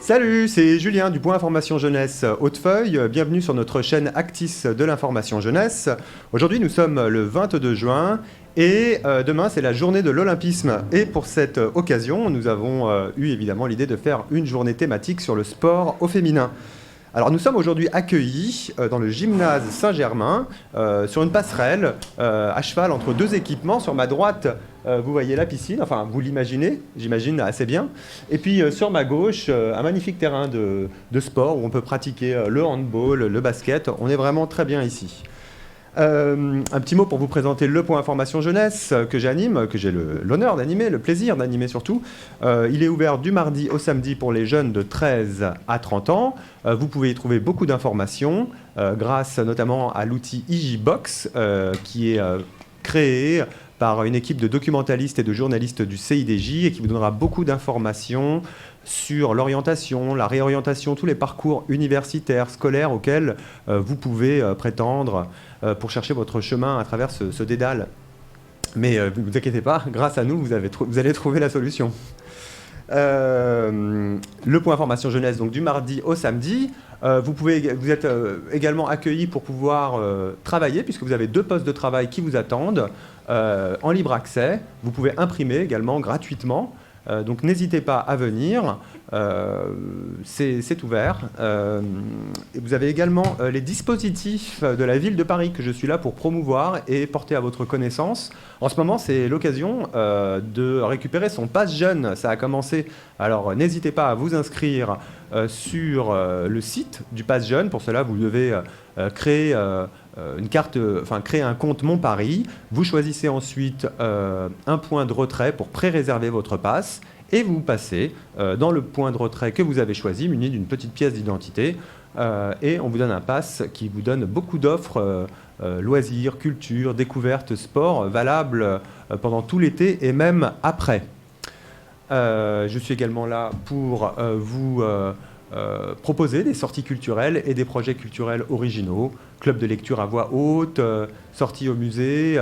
Salut, c'est Julien du Point Information Jeunesse Hautefeuille. Bienvenue sur notre chaîne Actis de l'information jeunesse. Aujourd'hui, nous sommes le 22 juin et demain, c'est la journée de l'Olympisme. Et pour cette occasion, nous avons eu évidemment l'idée de faire une journée thématique sur le sport au féminin. Alors nous sommes aujourd'hui accueillis dans le gymnase Saint-Germain sur une passerelle à cheval entre deux équipements. Sur ma droite, vous voyez la piscine, enfin vous l'imaginez, j'imagine assez bien. Et puis sur ma gauche, un magnifique terrain de sport où on peut pratiquer le handball, le basket. On est vraiment très bien ici. Un petit mot pour vous présenter le Point Information Jeunesse que j'anime, que j'ai l'honneur d'animer, le plaisir d'animer surtout. Il est ouvert du mardi au samedi pour les jeunes de 13 à 30 ans. Vous pouvez y trouver beaucoup d'informations grâce notamment à l'outil EJBox qui est créé par une équipe de documentalistes et de journalistes du CIDJ et qui vous donnera beaucoup d'informations sur l'orientation, la réorientation, tous les parcours universitaires, scolaires auxquels vous pouvez prétendre pour chercher votre chemin à travers ce dédale. Mais ne vous inquiétez pas, grâce à nous, vous allez trouver la solution. Le Point Information Jeunesse, donc du mardi au samedi. Vous êtes également accueillis pour pouvoir travailler, puisque vous avez 2 postes de travail qui vous attendent en libre accès. Vous pouvez imprimer également gratuitement. Donc n'hésitez pas à venir, c'est ouvert. Et vous avez également les dispositifs de la ville de Paris que je suis là pour promouvoir et porter à votre connaissance. En ce moment, c'est l'occasion de récupérer son pass jeune. Ça a commencé, alors n'hésitez pas à vous inscrire sur le site du pass jeune. Pour cela, vous devez créer créer un compte Mon Paris. Vous choisissez ensuite un point de retrait pour pré-réserver votre passe et vous passez dans le point de retrait que vous avez choisi, muni d'une petite pièce d'identité, et on vous donne un pass qui vous donne beaucoup d'offres loisirs, culture, découvertes, sport, valables pendant tout l'été et même après. Je suis également là pour vous proposer des sorties culturelles et des projets culturels originaux, club de lecture à voix haute, sorties au musée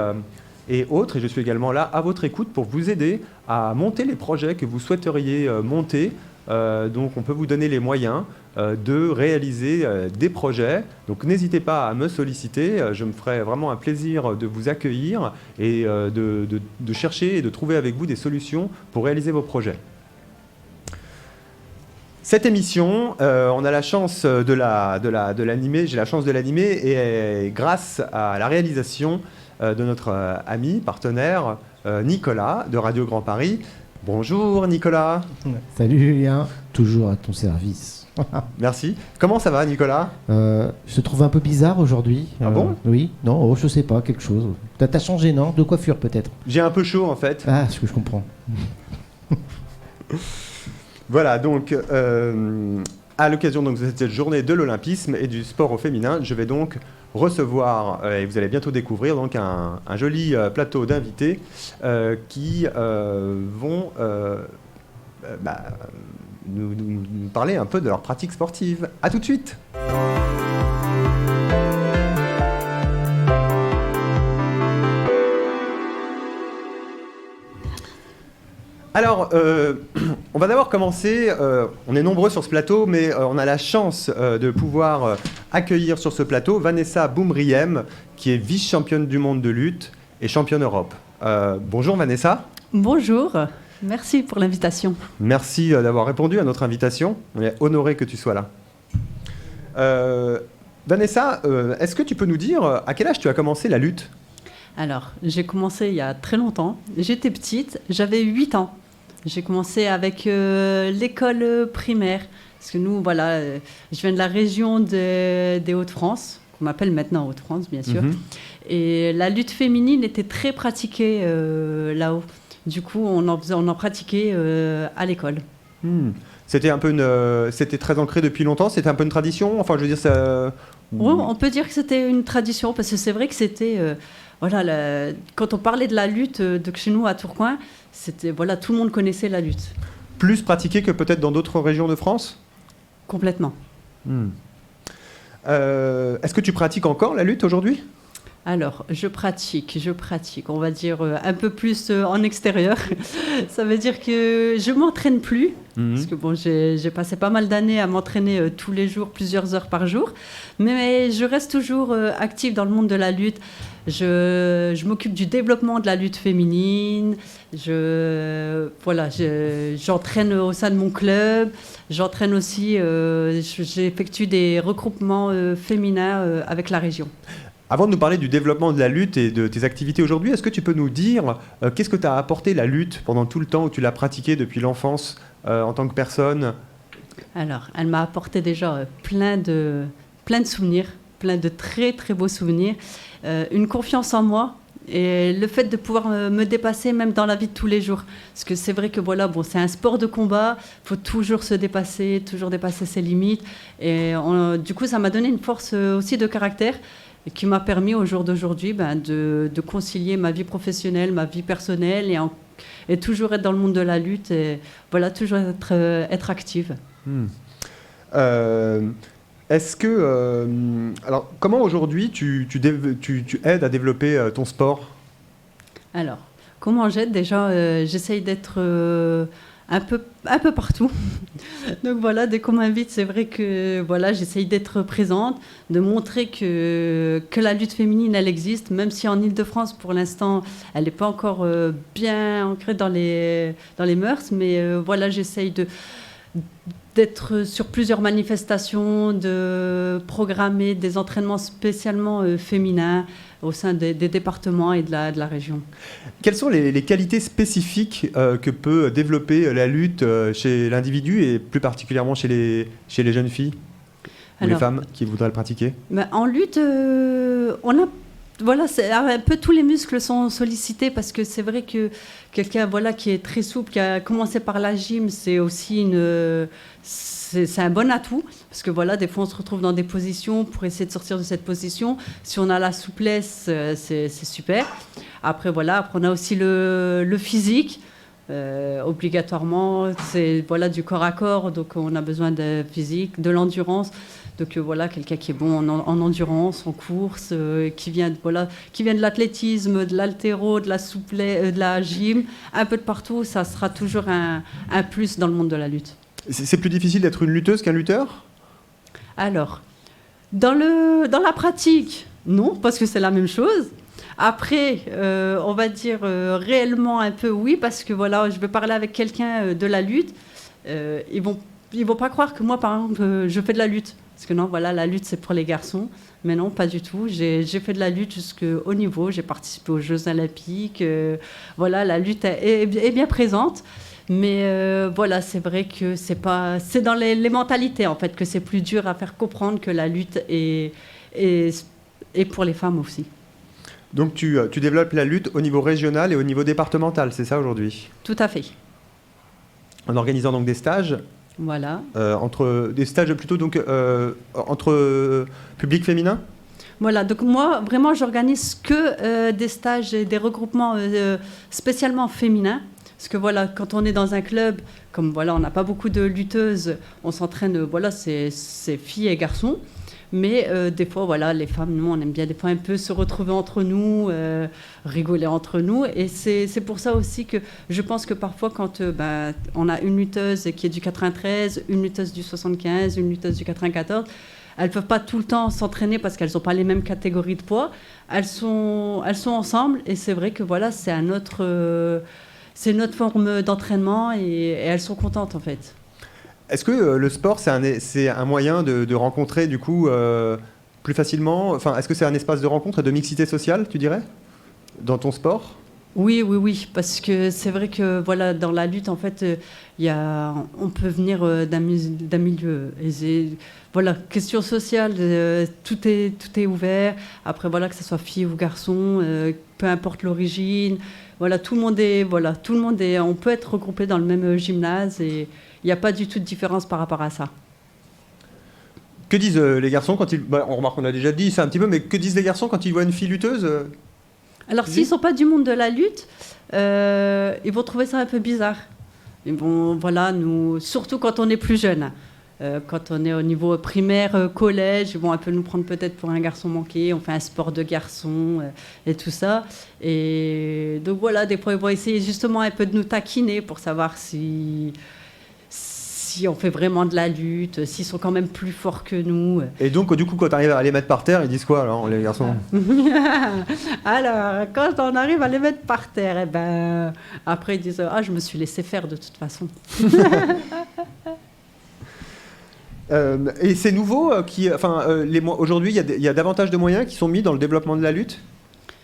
et autres. Et je suis également là à votre écoute pour vous aider à monter les projets que vous souhaiteriez monter. Donc on peut vous donner les moyens de réaliser des projets. Donc n'hésitez pas à me solliciter. Je me ferai vraiment un plaisir de vous accueillir et de chercher et de trouver avec vous des solutions pour réaliser vos projets. Cette émission, on a la chance de l'animer, j'ai la chance de l'animer et grâce à la réalisation de notre ami, partenaire, Nicolas de Radio Grand Paris. Bonjour Nicolas. Salut Julien, toujours à ton service. Merci. Comment ça va Nicolas ? Je te trouve un peu bizarre aujourd'hui. Ah bon ? Oui, non, je sais pas, quelque chose. T'as changé, non ? De coiffure peut-être ? J'ai un peu chaud en fait. Ah, ce que je comprends. Voilà, donc à l'occasion donc, de cette journée de l'Olympisme et du sport au féminin, je vais donc recevoir, et vous allez bientôt découvrir, donc un joli plateau d'invités qui vont nous parler un peu de leur pratique sportive. À tout de suite. Alors, on va d'abord commencer, on est nombreux sur ce plateau, mais on a la chance de pouvoir accueillir sur ce plateau Vanessa Boumriem, qui est vice-championne du monde de lutte et championne Europe. Bonjour Vanessa. Bonjour, merci pour l'invitation. Merci d'avoir répondu à notre invitation, on est honoré que tu sois là. Vanessa, est-ce que tu peux nous dire à quel âge tu as commencé la lutte ? Alors, j'ai commencé il y a très longtemps, j'étais petite, j'avais 8 ans. J'ai commencé avec l'école primaire, parce que nous, voilà, je viens de la région des Hauts-de-France, qu'on m'appelle maintenant Hauts-de-France, bien sûr. Et la lutte féminine était très pratiquée là-haut. Du coup, on en pratiquait à l'école. C'était c'était très ancré depuis longtemps, c'était un peu une tradition. Enfin, je veux dire, ça. Oui, on peut dire que c'était une tradition, parce que c'est vrai que c'était. Quand on parlait de la lutte de chez nous à Tourcoing, c'était tout le monde connaissait la lutte. Plus pratiqué que peut-être dans d'autres régions de France ? Complètement. Est-ce que tu pratiques encore la lutte aujourd'hui ? Alors, je pratique, on va dire un peu plus en extérieur. Ça veut dire que je m'entraîne plus, parce que bon, j'ai passé pas mal d'années à m'entraîner tous les jours, plusieurs heures par jour, mais je reste toujours active dans le monde de la lutte. Je m'occupe du développement de la lutte féminine, j'entraîne au sein de mon club, j'entraîne aussi, j'effectue des regroupements féminins avec la région. Avant de nous parler du développement de la lutte et de tes activités aujourd'hui, est-ce que tu peux nous dire qu'est-ce que t'as apporté la lutte pendant tout le temps où tu l'as pratiquée depuis l'enfance en tant que personne? Alors, elle m'a apporté déjà plein de souvenirs, plein de très très beaux souvenirs, une confiance en moi et le fait de pouvoir me dépasser même dans la vie de tous les jours. Parce que c'est vrai que voilà, bon, c'est un sport de combat, il faut toujours se dépasser, toujours dépasser ses limites. Et du coup, ça m'a donné une force aussi de caractère et qui m'a permis au jour d'aujourd'hui de concilier ma vie professionnelle, ma vie personnelle et toujours être dans le monde de la lutte et voilà, toujours être active. Est-ce que... alors, comment aujourd'hui tu aides à développer ton sport? Alors, comment j'aide? Déjà, j'essaye d'être un peu partout. Donc voilà, dès qu'on m'invite, c'est vrai que voilà, j'essaye d'être présente, de montrer que la lutte féminine, elle existe, même si en Île-de-France, pour l'instant, elle n'est pas encore bien ancrée dans les mœurs, mais voilà, j'essaye d'être sur plusieurs manifestations, de programmer des entraînements spécialement féminins au sein des départements et de la région. Quelles sont les qualités spécifiques que peut développer la lutte chez l'individu et plus particulièrement chez les jeunes filles ou les femmes qui voudraient le pratiquer? En lutte, on a... Voilà, un peu tous les muscles sont sollicités parce que c'est vrai que quelqu'un qui est très souple, qui a commencé par la gym, c'est aussi c'est un bon atout parce que voilà, des fois on se retrouve dans des positions pour essayer de sortir de cette position. Si on a la souplesse, c'est super. Après on a aussi le physique. Obligatoirement, c'est du corps à corps, donc on a besoin de physique, de l'endurance. Donc quelqu'un qui est bon en endurance, en course, qui vient de l'athlétisme, de l'haltéro, de la souplesse, de la gym, un peu de partout, ça sera toujours un plus dans le monde de la lutte. C'est plus difficile d'être une lutteuse qu'un lutteur? Alors, dans la pratique, non, parce que c'est la même chose. Après, on va dire réellement un peu oui, parce que je vais parler avec quelqu'un de la lutte, ils vont pas croire que moi, par exemple, je fais de la lutte. Parce que non, la lutte, c'est pour les garçons. Mais non, pas du tout. J'ai fait de la lutte jusqu'au haut niveau. J'ai participé aux Jeux Olympiques. La lutte est bien présente. Mais c'est vrai que c'est dans les mentalités, en fait, que c'est plus dur à faire comprendre que la lutte est pour les femmes aussi. Donc tu développes la lutte au niveau régional et au niveau départemental, c'est ça aujourd'hui? Tout à fait. En organisant donc des stages? Voilà. Entre des stages plutôt donc entre public féminin? Voilà, donc moi vraiment j'organise que des stages et des regroupements spécialement féminins. Parce que quand on est dans un club, comme on n'a pas beaucoup de lutteuses, on s'entraîne, c'est filles et garçons. Mais des fois, les femmes, nous, on aime bien des fois un peu se retrouver entre nous, rigoler entre nous. Et c'est pour ça aussi que je pense que parfois, quand on a une lutteuse qui est du 93, une lutteuse du 75, une lutteuse du 94, elles ne peuvent pas tout le temps s'entraîner parce qu'elles n'ont pas les mêmes catégories de poids. Elles sont ensemble et c'est vrai que c'est notre forme d'entraînement et elles sont contentes en fait. Est-ce que le sport, c'est un moyen de rencontrer, du coup, plus facilement? Enfin, est-ce que c'est un espace de rencontre et de mixité sociale, tu dirais, dans ton sport? Oui, parce que c'est vrai que dans la lutte, en fait, on peut venir d'un milieu aisé. Question sociale, tout est ouvert. Après, que ce soit fille ou garçon, peu importe l'origine. Tout le monde est, on peut être regroupé dans le même gymnase et il n'y a pas du tout de différence par rapport à ça. Que disent les garçons quand ils... on remarque qu'on a déjà dit ça un petit peu, mais que disent les garçons quand ils voient une fille lutteuse? Alors, s'ils ne sont pas du monde de la lutte, ils vont trouver ça un peu bizarre. Ils vont, nous, surtout quand on est plus jeune. Quand on est au niveau primaire, collège, ils vont un peu nous prendre peut-être pour un garçon manqué. On fait un sport de garçon et tout ça. Et donc voilà, des fois, ils vont essayer justement un peu de nous taquiner pour savoir si on fait vraiment de la lutte, s'ils sont quand même plus forts que nous. Et donc, du coup, quand tu arrives à les mettre par terre, ils disent quoi alors, les garçons? Alors, quand on arrive à les mettre par terre, eh ben, après ils disent je me suis laissé faire de toute façon. Et c'est nouveau aujourd'hui, il y a davantage de moyens qui sont mis dans le développement de la lutte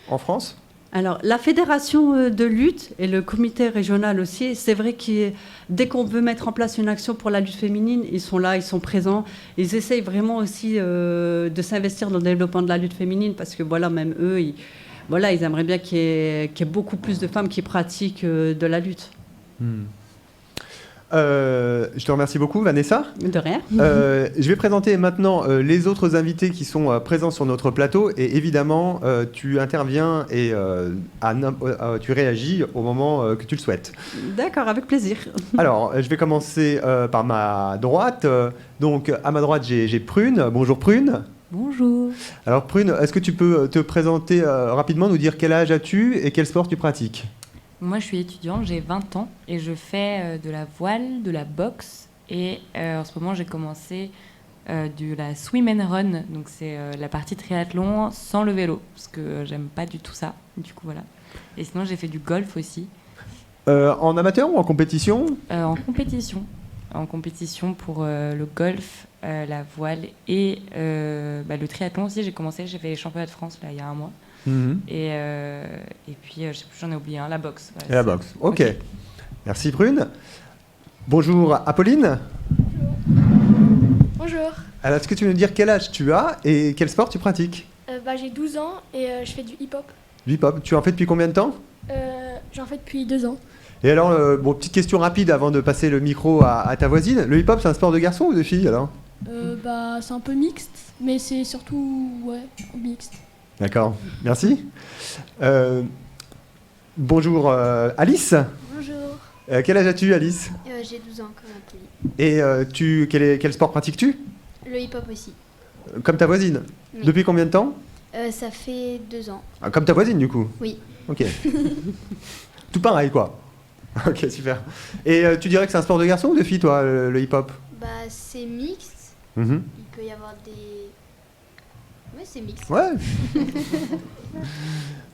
en France? Alors, la fédération de lutte et le comité régional aussi, c'est vrai que dès qu'on veut mettre en place une action pour la lutte féminine, ils sont là, ils sont présents. Ils essayent vraiment aussi de s'investir dans le développement de la lutte féminine parce que voilà, même eux, ils aimeraient bien qu'il y ait beaucoup plus de femmes qui pratiquent de la lutte. Je te remercie beaucoup, Vanessa. De rien. Je vais présenter maintenant les autres invités qui sont présents sur notre plateau. Et évidemment, tu interviens et tu réagis au moment que tu le souhaites. D'accord, avec plaisir. Alors, je vais commencer par ma droite. Donc, à ma droite, j'ai Prune. Bonjour, Prune. Bonjour. Alors, Prune, est-ce que tu peux te présenter rapidement, nous dire quel âge as-tu et quel sport tu pratiques? Moi, je suis étudiante, j'ai 20 ans et je fais de la voile, de la boxe. Et en ce moment, j'ai commencé de la swim and run. Donc, c'est la partie triathlon sans le vélo, parce que j'aime pas du tout ça. Du coup, voilà. Et sinon, j'ai fait du golf aussi. En amateur ou en compétition? En compétition. En compétition pour le golf, la voile et le triathlon aussi. J'ai fait les championnats de France là, il y a un mois. Et puis, je sais plus, j'en ai oublié un, la boxe. Voilà, et la boxe, ok. Merci Prune. Bonjour Apolline. Bonjour. Alors, est-ce que tu veux nous dire quel âge tu as et quel sport tu pratiques? J'ai 12 ans et je fais du hip-hop. Du hip-hop, tu en fais depuis combien de temps? J'en fais depuis 2 ans. Et alors, petite question rapide avant de passer le micro à ta voisine. Le hip-hop, c'est un sport de garçon ou de fille alors? C'est un peu mixte, mais c'est surtout mixte. D'accord, merci. Bonjour Alice. Bonjour. Quel âge as-tu Alice? J'ai 12 ans comme Apolline. Et quel sport pratiques-tu? Le hip-hop aussi. Comme ta voisine? Oui. Depuis combien de temps? Ça fait 2 ans. Ah, comme ta voisine du coup? Oui. Ok. Tout pareil quoi. Ok, super. Et tu dirais que c'est un sport de garçon ou de fille toi, le hip-hop? C'est mixte. Il peut y avoir des... Ouais, c'est mixte. Ouais.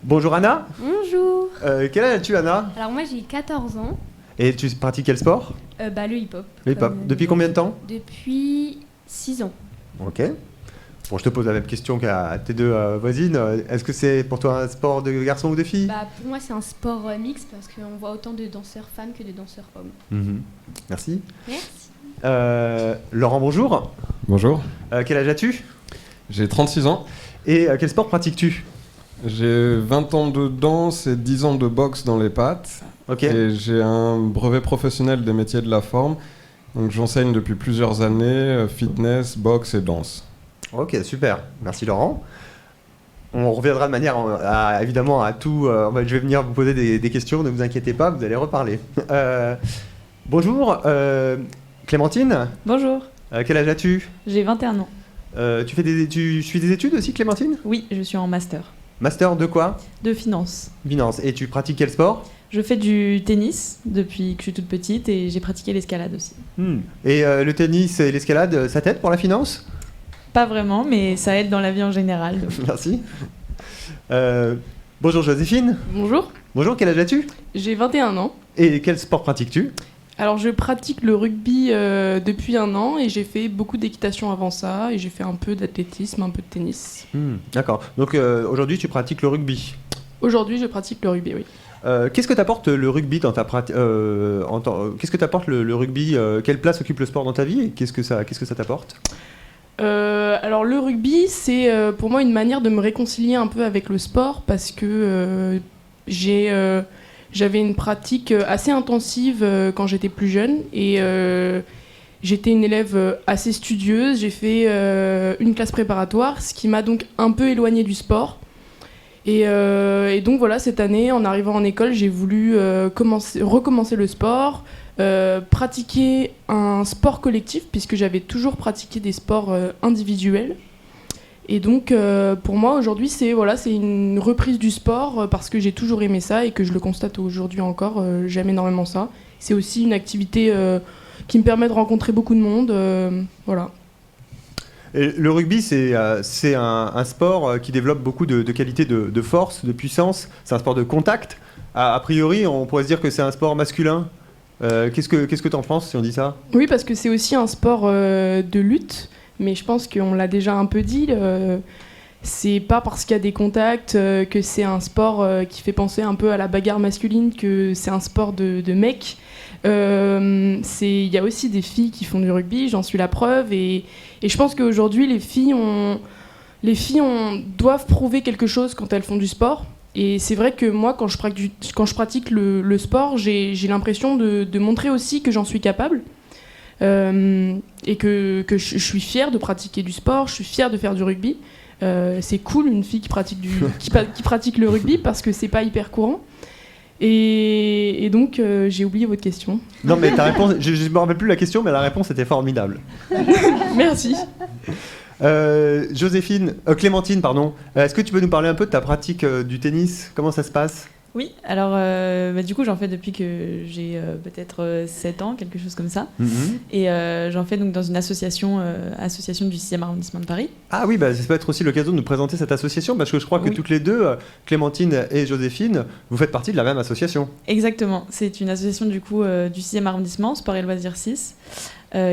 Bonjour Anna. Bonjour. Quel âge as-tu Anna? Alors moi j'ai 14 ans. Et tu pratiques quel sport? Le hip-hop. Le hip-hop. Depuis combien de temps? Depuis 6 ans. Ok. Bon, je te pose la même question qu'à tes deux voisines. Est-ce que c'est pour toi un sport de garçon ou de fille? Pour moi c'est un sport mixte parce qu'on voit autant de danseurs femmes que de danseurs hommes. Merci. Merci. Laurent, bonjour. Bonjour. Quel âge as-tu? J'ai 36 ans. Et quel sport pratiques-tu? J'ai 20 ans de danse et 10 ans de boxe dans les pattes. Ok. Et j'ai un brevet professionnel des métiers de la forme. Donc j'enseigne depuis plusieurs années fitness, boxe et danse. Ok, super. Merci Laurent. On reviendra de manière évidemment à tout. Je vais venir vous poser des questions, ne vous inquiétez pas, vous allez reparler. Bonjour Clémentine. Bonjour, Quel âge as-tu? j'ai 21 ans. Tu suis des études aussi Clémentine? Oui, je suis en master Master de quoi? de finance. Finance. Et tu pratiques quel sport? Je fais du tennis depuis que je suis toute petite et j'ai pratiqué l'escalade aussi. Et le tennis et l'escalade, ça t'aide pour la finance? Pas vraiment, mais ça aide dans la vie en général. donc. Merci. Bonjour Joséphine. Bonjour, Bonjour, quel âge as-tu? j'ai 21 ans. Et quel sport pratiques-tu? Alors je pratique le rugby depuis 1 an et j'ai fait beaucoup d'équitation avant ça et j'ai fait un peu d'athlétisme, un peu de tennis. D'accord. Donc aujourd'hui, tu pratiques le rugby. Aujourd'hui je pratique le rugby, oui. Qu'est-ce que t'apporte le rugby dans ta pratique? Qu'est-ce que t'apporte le rugby? Quelle place occupe le sport dans ta vie et qu'est-ce que ça t'apporte? Alors le rugby c'est pour moi une manière de me réconcilier un peu avec le sport parce que j'avais une pratique assez intensive quand j'étais plus jeune et j'étais une élève assez studieuse. J'ai fait une classe préparatoire, ce qui m'a donc un peu éloignée du sport. Et donc voilà, cette année, en arrivant en école, j'ai voulu recommencer le sport, pratiquer un sport collectif, puisque j'avais toujours pratiqué des sports individuels. Et donc, pour moi, aujourd'hui, c'est une reprise du sport, parce que j'ai toujours aimé ça et que je le constate aujourd'hui encore, j'aime énormément ça. C'est aussi une activité qui me permet de rencontrer beaucoup de monde, voilà. Et le rugby, c'est un sport qui développe beaucoup de qualités de force, de puissance. C'est un sport de contact. A priori, on pourrait se dire que c'est un sport masculin. Qu'est-ce que tu en penses si on dit ça ? Oui, parce que c'est aussi un sport de lutte, mais je pense qu'on l'a déjà un peu dit. C'est pas parce qu'il y a des contacts que c'est un sport qui fait penser un peu à la bagarre masculine, que c'est un sport de mecs. Il y a aussi des filles qui font du rugby, j'en suis la preuve, et je pense qu'aujourd'hui les filles doivent prouver quelque chose quand elles font du sport. Et c'est vrai que moi, quand je pratique le sport, j'ai l'impression de montrer aussi que j'en suis capable, et que je suis fière de pratiquer du sport, je suis fière de faire du rugby. C'est cool une fille qui pratique le rugby, parce que c'est pas hyper courant. Et donc, j'ai oublié votre question. Non, mais ta réponse, je ne me rappelle plus la question, mais la réponse était formidable. Merci. Clémentine, pardon. Est-ce que tu peux nous parler un peu de ta pratique du tennis ? Comment ça se passe ? Oui, alors du coup j'en fais depuis que j'ai peut-être 7 ans, quelque chose comme ça. Et j'en fais donc dans une association du 6e arrondissement de Paris. Ah oui, ça peut être aussi l'occasion de nous présenter cette association, parce que je crois que toutes les deux, Clémentine et Joséphine, vous faites partie de la même association. Exactement, c'est une association du coup du 6e arrondissement, Sport et Loisirs 6,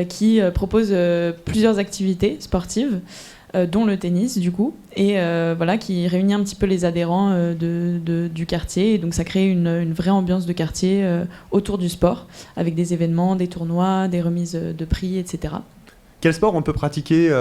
qui propose plusieurs activités sportives, dont le tennis du coup, et qui réunit un petit peu les adhérents du quartier, et donc ça crée une vraie ambiance de quartier autour du sport, avec des événements, des tournois, des remises de prix, etc. Quel sport on peut pratiquer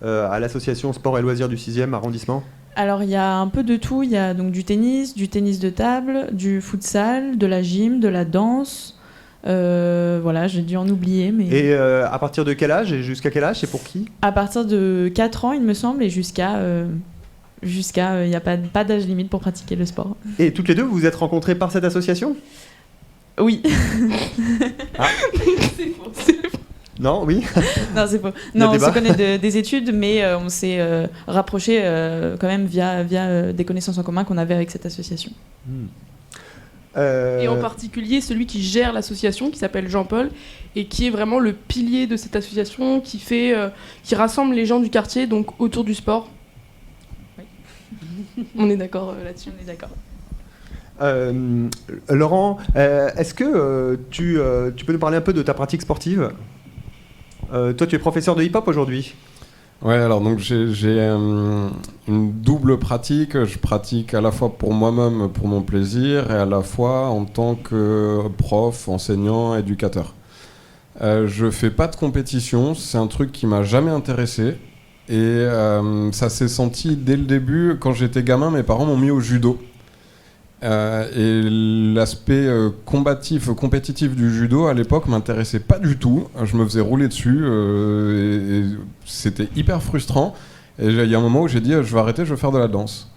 à l'association Sport et Loisirs du 6e arrondissement ? Alors il y a un peu de tout, il y a donc du tennis de table, du futsal, de la gym, de la danse. J'ai dû en oublier. Mais... Et à partir de quel âge et jusqu'à quel âge, c'est pour qui ? À partir de 4 ans, il me semble, et jusqu'à il n'y a pas d'âge limite pour pratiquer le sport. Et toutes les deux, vous vous êtes rencontrées par cette association ? Oui. Ah. C'est faux. Non, oui. Non, c'est faux. Non, on se connaît des études, mais on s'est rapprochés quand même via des connaissances en commun qu'on avait avec cette association. Et en particulier celui qui gère l'association, qui s'appelle Jean-Paul, et qui est vraiment le pilier de cette association, qui rassemble les gens du quartier donc autour du sport. Oui. On est d'accord là-dessus. On est d'accord. Laurent, est-ce que tu peux nous parler un peu de ta pratique sportive ? Toi, tu es professeur de hip-hop aujourd'hui. Ouais, alors donc j'ai une double pratique. Je pratique à la fois pour moi-même, pour mon plaisir, et à la fois en tant que prof, enseignant, éducateur. Je fais pas de compétition, c'est un truc qui m'a jamais intéressé. Et ça s'est senti dès le début. Quand j'étais gamin, mes parents m'ont mis au judo. Et l'aspect compétitif du judo à l'époque m'intéressait pas du tout. Je me faisais rouler dessus et c'était hyper frustrant. Et il y a un moment où j'ai dit je vais arrêter, je vais faire de la danse.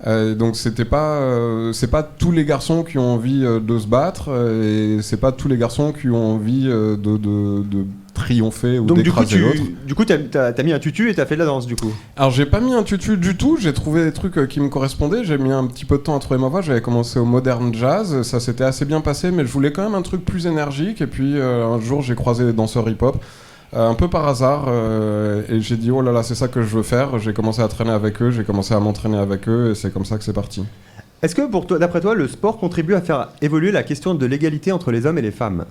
Donc c'est pas tous les garçons qui ont envie de se battre, et c'est pas tous les garçons qui ont envie de triompher ou donc d'écraser l'autre. Du coup, t'as mis un tutu et t'as fait de la danse, du coup. Alors j'ai pas mis un tutu du tout, j'ai trouvé des trucs qui me correspondaient, j'ai mis un petit peu de temps à trouver ma voie, j'avais commencé au modern jazz, ça s'était assez bien passé, mais je voulais quand même un truc plus énergique, et puis un jour j'ai croisé des danseurs hip-hop, un peu par hasard, et j'ai dit oh là là, c'est ça que je veux faire, j'ai commencé à traîner avec eux, j'ai commencé à m'entraîner avec eux, et c'est comme ça que c'est parti. Est-ce que pour toi, d'après toi, le sport contribue à faire évoluer la question de l'égalité entre les hommes et les femmes ?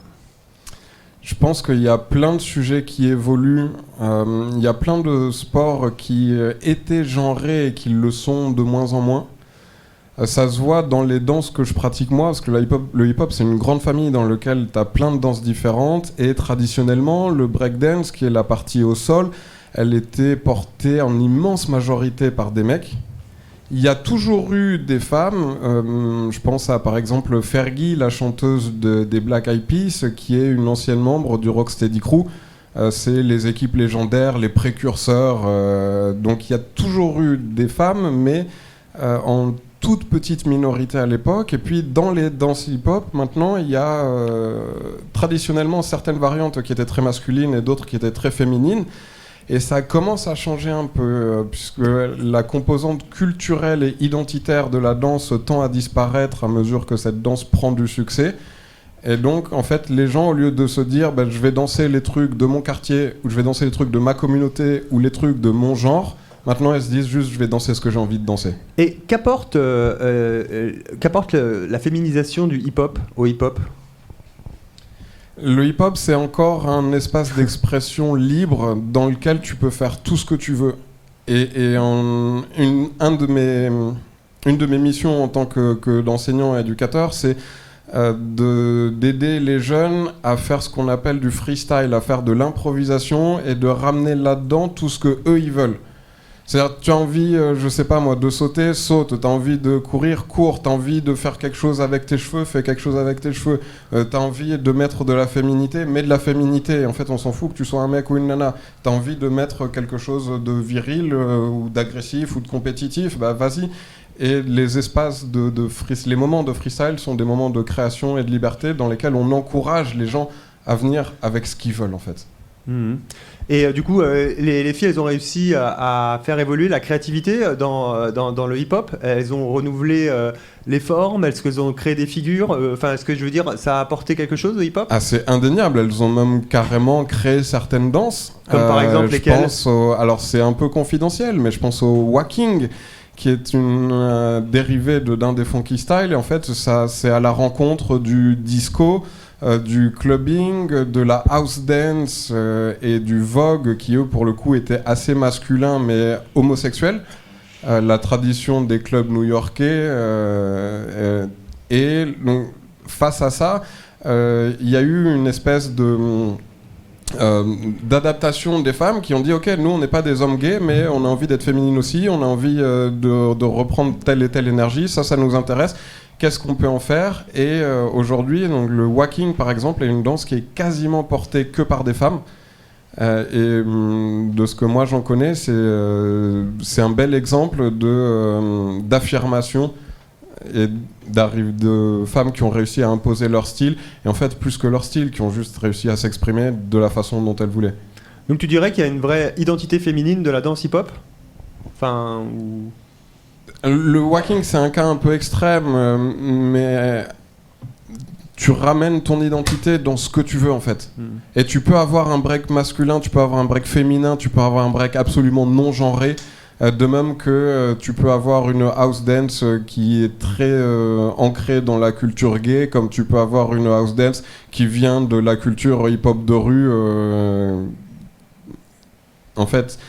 Je pense qu'il y a plein de sujets qui évoluent. Il y a plein de sports qui étaient genrés et qui le sont de moins en moins. Ça se voit dans les danses que je pratique moi, parce que le hip-hop, c'est une grande famille dans laquelle tu as plein de danses différentes. Et traditionnellement, le breakdance, qui est la partie au sol, elle était portée en immense majorité par des mecs. Il y a toujours eu des femmes, je pense à par exemple Fergie, la chanteuse des Black Eyed Peas, qui est une ancienne membre du Rocksteady Crew. C'est les équipes légendaires, les précurseurs. Donc il y a toujours eu des femmes, mais en toute petite minorité à l'époque. Et puis dans les danses hip-hop, maintenant, il y a traditionnellement certaines variantes qui étaient très masculines et d'autres qui étaient très féminines. Et ça commence à changer un peu, puisque la composante culturelle et identitaire de la danse tend à disparaître à mesure que cette danse prend du succès. Et donc, en fait, les gens, au lieu de se dire je vais danser les trucs de mon quartier, ou je vais danser les trucs de ma communauté, ou les trucs de mon genre, maintenant, elles se disent juste je vais danser ce que j'ai envie de danser. Et qu'apporte la féminisation du hip-hop au hip-hop ? Le hip-hop, c'est encore un espace d'expression libre dans lequel tu peux faire tout ce que tu veux. Et une de mes missions en tant que d'enseignant et éducateur, c'est d'aider les jeunes à faire ce qu'on appelle du freestyle, à faire de l'improvisation et de ramener là-dedans tout ce que eux ils veulent. C'est-à-dire, tu as envie, je sais pas moi, de sauter, saute. Tu as envie de courir, cours. Tu as envie de faire quelque chose avec tes cheveux, fais quelque chose avec tes cheveux. Tu as envie de mettre de la féminité, mets de la féminité. En fait, on s'en fout que tu sois un mec ou une nana. Tu as envie de mettre quelque chose de viril ou d'agressif ou de compétitif, bah vas-y. Et les espaces les moments de freestyle sont des moments de création et de liberté dans lesquels on encourage les gens à venir avec ce qu'ils veulent, en fait. Mmh. Et du coup, les filles, elles ont réussi à faire évoluer la créativité dans le hip-hop. Elles ont renouvelé les formes. Est-ce qu'elles ont créé des figures ? Est-ce que je veux dire, ça a apporté quelque chose au hip-hop ? Ah, c'est indéniable. Elles ont même carrément créé certaines danses. Comme par exemple lesquelles ? Alors, c'est un peu confidentiel, mais je pense au walking, qui est une dérivée d'un des funky style. Et en fait, ça, c'est à la rencontre du disco, du clubbing, de la house dance et du vogue qui, eux, pour le coup, étaient assez masculins mais homosexuels. La tradition des clubs new-yorkais. Et donc, face à ça, il y a eu une espèce d'adaptation des femmes qui ont dit ok, nous on n'est pas des hommes gays mais on a envie d'être féminines aussi, on a envie de reprendre telle et telle énergie, ça nous intéresse. Qu'est-ce qu'on peut en faire ? Et aujourd'hui, donc, le walking, par exemple, est une danse qui est quasiment portée que par des femmes. Et de ce que moi j'en connais, c'est un bel exemple d'affirmation et de femmes qui ont réussi à imposer leur style. Et en fait, plus que leur style, qui ont juste réussi à s'exprimer de la façon dont elles voulaient. Donc tu dirais qu'il y a une vraie identité féminine de la danse hip-hop ? Le walking, c'est un cas un peu extrême, mais tu ramènes ton identité dans ce que tu veux, en fait. Et tu peux avoir un break masculin, tu peux avoir un break féminin, tu peux avoir un break absolument non genré, de même que tu peux avoir une house dance qui est très ancrée dans la culture gay, comme tu peux avoir une house dance qui vient de la culture hip-hop de rue. En fait...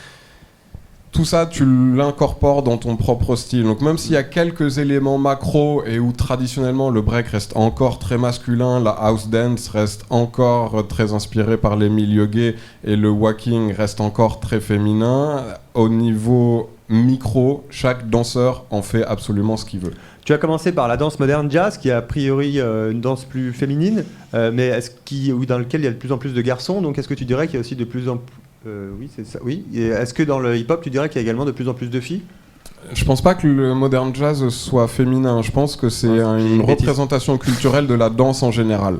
Tout ça, tu l'incorpores dans ton propre style. Donc même s'il y a quelques éléments macro et où traditionnellement le break reste encore très masculin, la house dance reste encore très inspirée par les milieux gays et le walking reste encore très féminin, au niveau micro, chaque danseur en fait absolument ce qu'il veut. Tu as commencé par la danse moderne jazz, qui est a priori une danse plus féminine, mais dans lequel il y a de plus en plus de garçons. Donc est-ce que tu dirais qu'il y a aussi de plus en plus... oui, c'est ça. Oui. Et est-ce que dans le hip-hop, tu dirais qu'il y a également de plus en plus de filles ? Je pense pas que le modern jazz soit féminin. Je pense que c'est une représentation culturelle de la danse en général.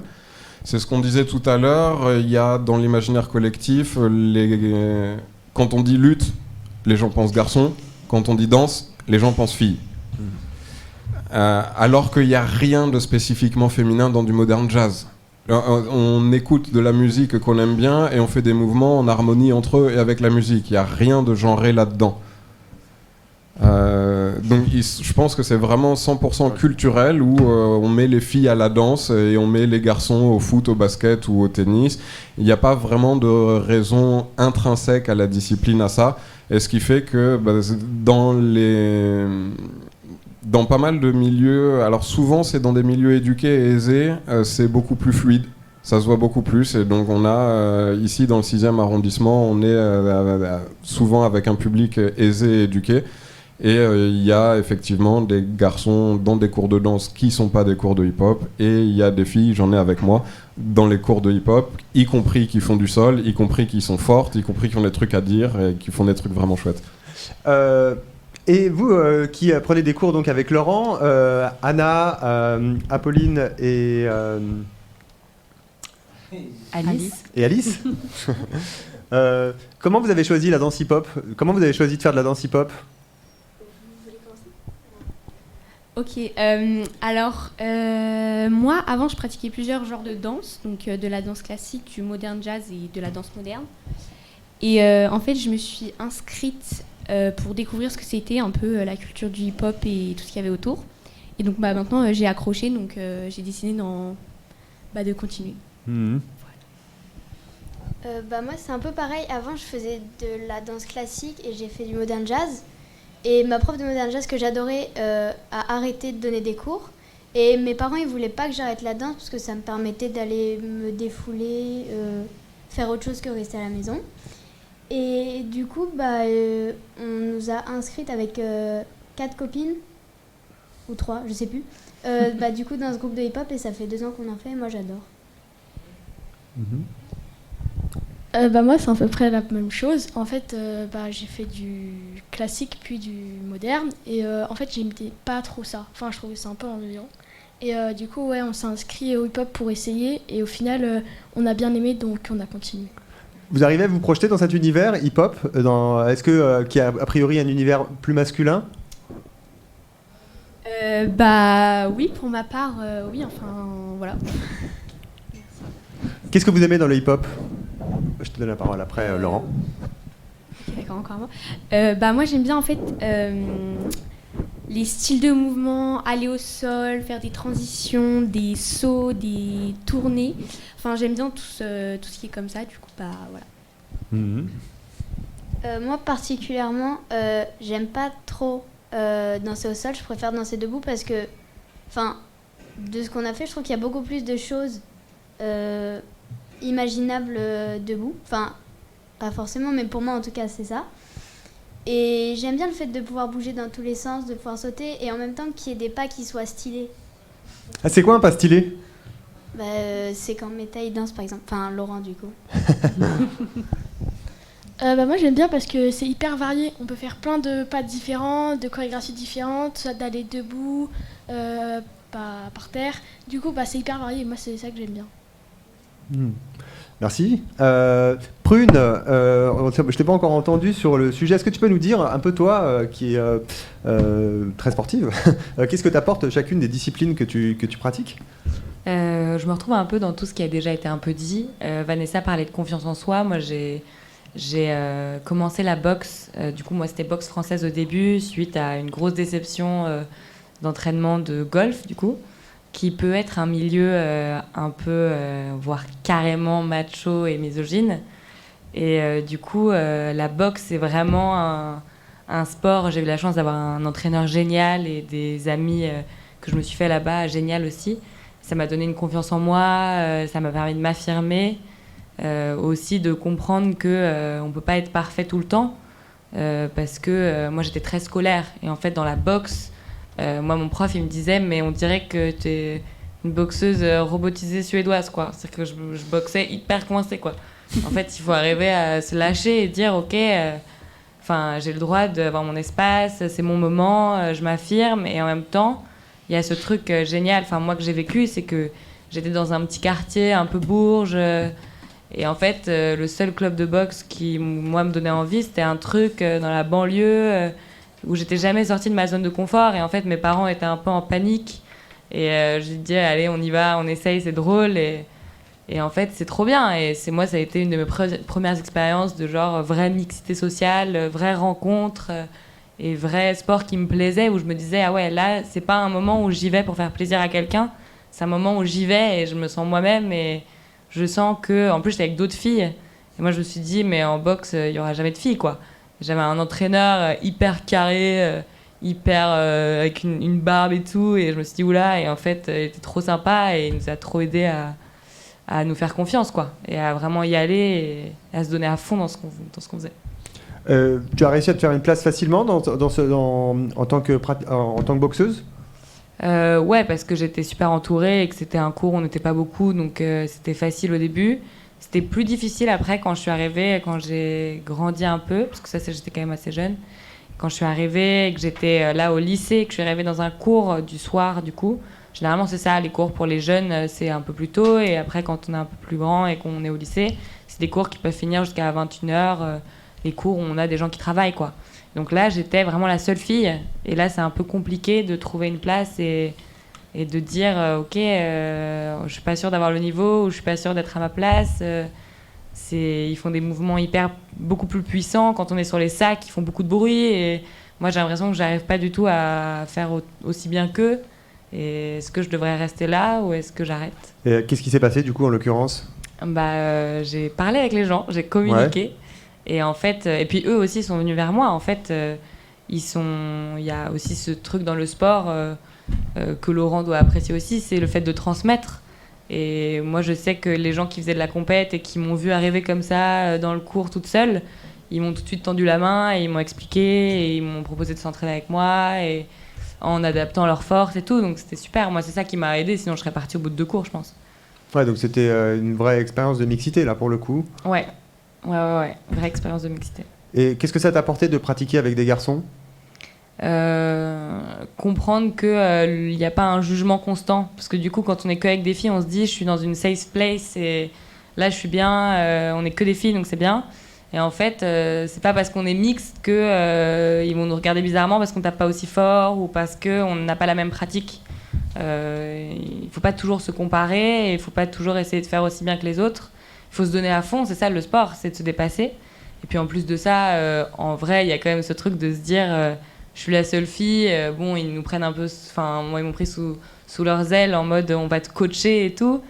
C'est ce qu'on disait tout à l'heure. Il y a dans l'imaginaire collectif, quand on dit lutte, les gens pensent garçon. Quand on dit danse, les gens pensent fille. Alors qu'il n'y a rien de spécifiquement féminin dans du modern jazz. On écoute de la musique qu'on aime bien et on fait des mouvements en harmonie entre eux et avec la musique. Il n'y a rien de genré là-dedans. Donc je pense que c'est vraiment 100% culturel où on met les filles à la danse et on met les garçons au foot, au basket ou au tennis. Il n'y a pas vraiment de raison intrinsèque à la discipline à ça. Et ce qui fait que dans pas mal de milieux, alors souvent c'est dans des milieux éduqués et aisés, c'est beaucoup plus fluide, ça se voit beaucoup plus. Et donc on a, ici dans le 6e arrondissement, on est souvent avec un public aisé et éduqué. Et il y a effectivement des garçons dans des cours de danse qui sont pas des cours de hip-hop. Et il y a des filles, j'en ai avec moi, dans les cours de hip-hop, y compris qui font du sol, y compris qui sont fortes, y compris qui ont des trucs à dire et qui font des trucs vraiment chouettes. Et vous qui prenez des cours donc avec Laurent, Anna, Apolline et Alice. Comment vous avez choisi la danse hip-hop? Comment vous avez choisi de faire de la danse hip-hop? Ok, alors moi avant je pratiquais plusieurs genres de danse, donc de la danse classique, du modern jazz et de la danse moderne. Et en fait je me suis inscrite pour découvrir ce que c'était un peu la culture du hip-hop et tout ce qu'il y avait autour. Et donc maintenant j'ai accroché, donc j'ai décidé de continuer. Moi c'est un peu pareil, avant je faisais de la danse classique et j'ai fait du modern jazz. Et ma prof de modern jazz que j'adorais a arrêté de donner des cours. Et mes parents, ils voulaient pas que j'arrête la danse parce que ça me permettait d'aller me défouler, faire autre chose que rester à la maison. Et du coup, on nous a inscrites avec 4 copines, ou 3, je sais plus, du coup dans ce groupe de hip-hop et ça fait 2 ans qu'on en fait et moi j'adore. Moi c'est à peu près la même chose. En fait j'ai fait du classique puis du moderne et en fait j'aimais pas trop ça. Enfin je trouvais ça un peu ennuyant. Et du coup on s'est inscrit au hip-hop pour essayer et au final on a bien aimé donc on a continué. Vous arrivez à vous projeter dans cet univers hip-hop est-ce que qui a a priori un univers plus masculin? Oui, pour ma part, oui, enfin voilà. Qu'est-ce que vous aimez dans le hip-hop? Je te donne la parole après, Laurent. Ok, d'accord, encore moi. Moi j'aime bien en fait les styles de mouvement, aller au sol, faire des transitions, des sauts, des tournées. Enfin j'aime bien tout ce qui est comme ça, du coup voilà. Moi particulièrement, j'aime pas trop danser au sol, je préfère danser debout parce que, de ce qu'on a fait, je trouve qu'il y a beaucoup plus de choses imaginables debout. Enfin, pas forcément, mais pour moi en tout cas c'est ça. Et j'aime bien le fait de pouvoir bouger dans tous les sens, de pouvoir sauter et en même temps qu'il y ait des pas qui soient stylés. Ah, c'est quoi un pas stylé? C'est quand Métaille danse par exemple, enfin Laurent du coup. Moi j'aime bien parce que c'est hyper varié. On peut faire plein de pas différents, de chorégraphies différentes, soit d'aller debout, par terre. Du coup c'est hyper varié. Moi c'est ça que j'aime bien. Merci. Prune, je t'ai pas encore entendu sur le sujet. Est-ce que tu peux nous dire un peu toi, qui est très sportive, qu'est-ce que t'apporte chacune des disciplines que tu pratiques? Je me retrouve un peu dans tout ce qui a déjà été un peu dit. Vanessa parlait de confiance en soi. Moi j'ai commencé la boxe. Du coup moi c'était boxe française au début suite à une grosse déception d'entraînement de golf du coup, qui peut être un milieu un peu, voire carrément macho et misogyne. Et du coup, la boxe, c'est vraiment un sport. J'ai eu la chance d'avoir un entraîneur génial et des amis que je me suis fait là-bas, génial aussi. Ça m'a donné une confiance en moi, ça m'a permis de m'affirmer, aussi de comprendre qu'on ne peut pas être parfait tout le temps, parce que moi, j'étais très scolaire. Et en fait, dans la boxe, moi, mon prof, il me disait, mais on dirait que tu es une boxeuse robotisée suédoise, quoi. C'est-à-dire que je boxais hyper coincée, quoi. En fait, il faut arriver à se lâcher et dire, ok, j'ai le droit d'avoir mon espace, c'est mon moment, je m'affirme. Et en même temps, il y a ce truc génial, moi, que j'ai vécu, c'est que j'étais dans un petit quartier un peu bourge. Et en fait, le seul club de boxe qui, moi, me donnait envie, c'était un truc dans la banlieue où j'étais jamais sortie de ma zone de confort et en fait mes parents étaient un peu en panique et j'ai dit allez on y va, on essaye, c'est drôle et en fait c'est trop bien et moi ça a été une de mes premières expériences de genre vraie mixité sociale, vraie rencontre et vrai sport qui me plaisait où je me disais ah ouais là c'est pas un moment où j'y vais pour faire plaisir à quelqu'un, c'est un moment où j'y vais et je me sens moi-même et je sens que en plus j'étais avec d'autres filles et moi je me suis dit mais en boxe il y aura jamais de filles quoi. J'avais un entraîneur hyper carré, hyper avec une barbe et tout, et je me suis dit oula, et en fait, il était trop sympa et il nous a trop aidé à nous faire confiance, quoi, et à vraiment y aller et à se donner à fond dans ce qu'on faisait. Tu as réussi à te faire une place facilement en tant que boxeuse? Ouais, parce que j'étais super entourée et que c'était un cours où on n'était pas beaucoup, donc c'était facile au début. C'était plus difficile après quand je suis arrivée, quand j'ai grandi un peu, parce que ça j'étais quand même assez jeune. quand je suis arrivée et que j'étais là au lycée, que je suis arrivée dans un cours du soir, du coup, généralement c'est ça, les cours pour les jeunes, c'est un peu plus tôt, et après quand on est un peu plus grand et qu'on est au lycée, c'est des cours qui peuvent finir jusqu'à 21h, les cours où on a des gens qui travaillent, quoi. Donc là, j'étais vraiment la seule fille, et là c'est un peu compliqué de trouver une place et de dire ok, je suis pas sûre d'avoir le niveau, ou je suis pas sûre d'être à ma place. Ils font des mouvements beaucoup plus puissants quand on est sur les sacs, ils font beaucoup de bruit, et moi j'ai l'impression que j'arrive pas du tout à faire aussi bien qu'eux. Et est-ce que je devrais rester là ou est-ce que j'arrête? Et qu'est-ce qui s'est passé du coup en l'occurrence? J'ai parlé avec les gens, j'ai communiqué. Ouais. Et en fait, et puis eux aussi sont venus vers moi. En fait, il y a aussi ce truc dans le sport que Laurent doit apprécier aussi, c'est le fait de transmettre. Et moi, je sais que les gens qui faisaient de la compète et qui m'ont vu arriver comme ça dans le cours toute seule, ils m'ont tout de suite tendu la main et ils m'ont expliqué et ils m'ont proposé de s'entraîner avec moi et en adaptant leurs forces et tout. Donc c'était super. Moi, c'est ça qui m'a aidée. Sinon, je serais partie au bout de 2 cours, je pense. Ouais, donc c'était une vraie expérience de mixité là pour le coup. Ouais. Vraie expérience de mixité. Et qu'est-ce que ça t'a apporté de pratiquer avec des garçons? Comprendre qu'il n'y a pas un jugement constant, parce que du coup quand on est qu'avec des filles on se dit je suis dans une safe place et là je suis bien, on est que des filles donc c'est bien, et en fait c'est pas parce qu'on est mixte que ils vont nous regarder bizarrement parce qu'on tape pas aussi fort ou parce qu'on n'a pas la même pratique. Il faut pas toujours se comparer et il faut pas toujours essayer de faire aussi bien que les autres, il faut se donner à fond, c'est ça le sport, c'est de se dépasser. Et puis en plus de ça, en vrai il y a quand même ce truc de se dire je suis la seule fille, bon, ils nous prennent un peu... Enfin, moi, ils m'ont pris sous leurs ailes en mode on va te coacher et tout.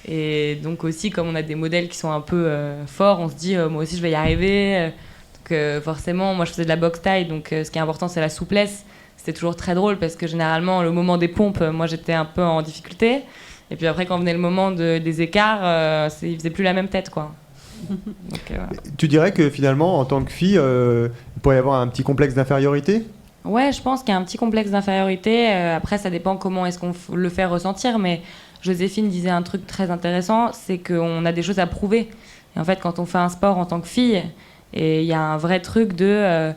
Et donc aussi, comme on a des modèles qui sont un peu forts, on se dit moi aussi, je vais y arriver. Donc forcément, moi, je faisais de la boxe taille, donc ce qui est important, c'est la souplesse. C'était toujours très drôle parce que généralement, le moment des pompes, moi, j'étais un peu en difficulté. Et puis après, quand venait le moment des écarts, ils faisaient plus la même tête, quoi. Donc, Tu dirais que finalement, en tant que fille, il pourrait y avoir un petit complexe d'infériorité? Ouais, je pense qu'il y a un petit complexe d'infériorité. Après, ça dépend comment est-ce qu'on le fait ressentir. Mais Joséphine disait un truc très intéressant, c'est qu'on a des choses à prouver. Et en fait, quand on fait un sport en tant que fille, et il y a un vrai truc de...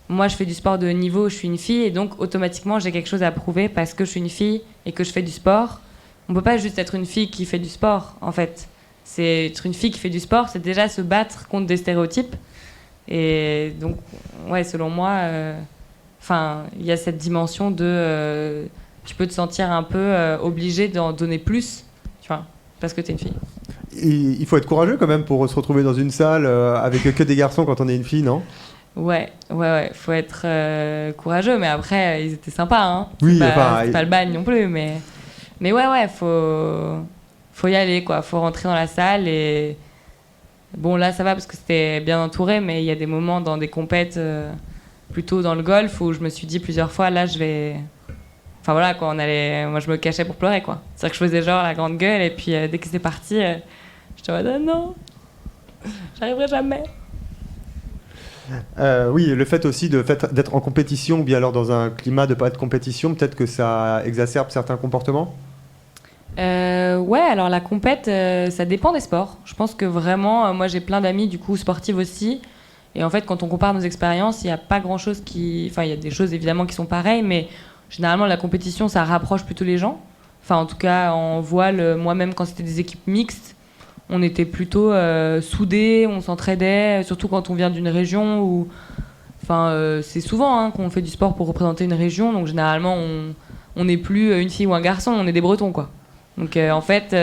moi, je fais du sport de haut niveau, je suis une fille, et donc automatiquement, j'ai quelque chose à prouver parce que je suis une fille et que je fais du sport. On peut pas juste être une fille qui fait du sport, en fait. C'est être une fille qui fait du sport, c'est déjà se battre contre des stéréotypes. Et donc, ouais, selon moi... Enfin, il y a cette dimension de... tu peux te sentir un peu obligé d'en donner plus, tu vois, parce que t'es une fille. Et il faut être courageux quand même pour se retrouver dans une salle avec que des garçons quand on est une fille, non? Ouais. Faut être courageux, mais après, ils étaient sympas, hein. Oui, c'est pas le bagne non plus, mais ouais, faut y aller, quoi. Faut rentrer dans la salle et... Bon, là, ça va parce que c'était bien entouré, mais il y a des moments dans des compètes... plutôt dans le golf où je me suis dit plusieurs fois là je vais, enfin voilà quoi, moi je me cachais pour pleurer quoi, c'est-à-dire que je faisais genre la grande gueule et puis dès que c'est parti j'étais en mode non, j'arriverai jamais. Oui, le fait aussi d'être en compétition ou bien alors dans un climat de pas de compétition, peut-être que ça exacerbe certains comportements. Ouais, alors la compète ça dépend des sports. Je pense que vraiment moi j'ai plein d'amis du coup sportives aussi. Et en fait, quand on compare nos expériences, il n'y a pas grand-chose qui... Enfin, il y a des choses évidemment qui sont pareilles, mais généralement, la compétition, ça rapproche plutôt les gens. Enfin, en tout cas, en voile, moi-même, quand c'était des équipes mixtes, on était plutôt soudés, on s'entraidait, surtout quand on vient d'une région où... Enfin, c'est souvent qu'on fait du sport pour représenter une région, donc généralement, on n'est plus une fille ou un garçon, on est des Bretons, quoi. Donc, en fait,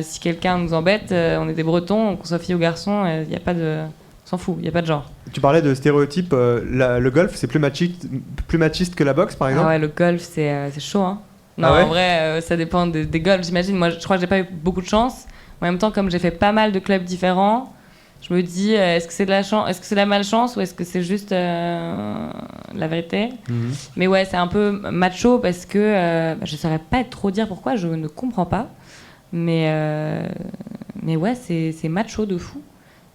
si quelqu'un nous embête, on est des Bretons, qu'on soit fille ou garçon, il n'y a pas de... s'en fout, il n'y a pas de genre. Tu parlais de stéréotypes, le golf c'est plus machiste que la boxe par exemple? Ah ouais, le golf c'est chaud hein. Non, en vrai ça dépend des golfs, j'imagine. Moi je crois que j'ai pas eu beaucoup de chance. En même temps, comme j'ai fait pas mal de clubs différents, je me dis est-ce que c'est de la chance, est-ce que c'est de la malchance ou est-ce que c'est juste la vérité? Mais ouais, c'est un peu macho parce que je saurais pas trop dire pourquoi, je ne comprends pas. Mais ouais, c'est macho de fou.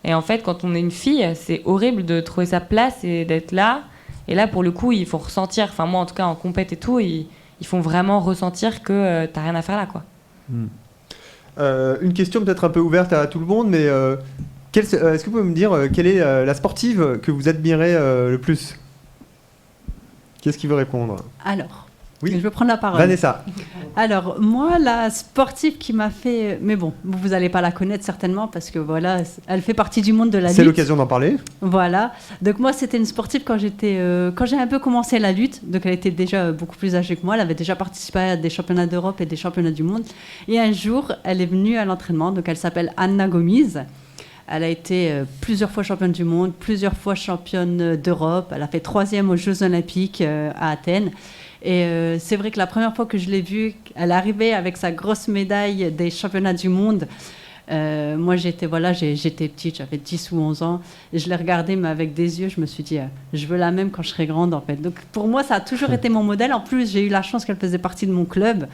Et en fait, quand on est une fille, c'est horrible de trouver sa place et d'être là. Et là, pour le coup, il faut ressentir, enfin moi en tout cas en compète et tout, ils font vraiment ressentir que t'as rien à faire là, quoi. Une question peut-être un peu ouverte à tout le monde, mais est-ce que vous pouvez me dire quelle est la sportive que vous admirez le plus? Qu'est-ce qui veut répondre? Alors, Oui. je vais prendre la parole. Vanessa. Alors, moi, la sportive qui m'a fait... Mais bon, vous n'allez pas la connaître certainement parce que voilà, elle fait partie du monde de la lutte. C'est l'occasion d'en parler. Voilà. Donc moi, c'était une sportive quand j'ai un peu commencé la lutte. Donc elle était déjà beaucoup plus âgée que moi. Elle avait déjà participé à des championnats d'Europe et des championnats du monde. Et un jour, elle est venue à l'entraînement. Donc elle s'appelle Anna Gomis. Elle a été plusieurs fois championne du monde, plusieurs fois championne d'Europe. Elle a fait 3e aux Jeux Olympiques à Athènes. Et c'est vrai que la première fois que je l'ai vue, elle arrivait avec sa grosse médaille des championnats du monde. Moi, j'étais petite, j'avais 10 ou 11 ans. Et je l'ai regardée, mais avec des yeux, je me suis dit, je veux la même quand je serai grande, en fait. Donc, pour moi, ça a toujours été mon modèle. En plus, j'ai eu la chance qu'elle faisait partie de mon club.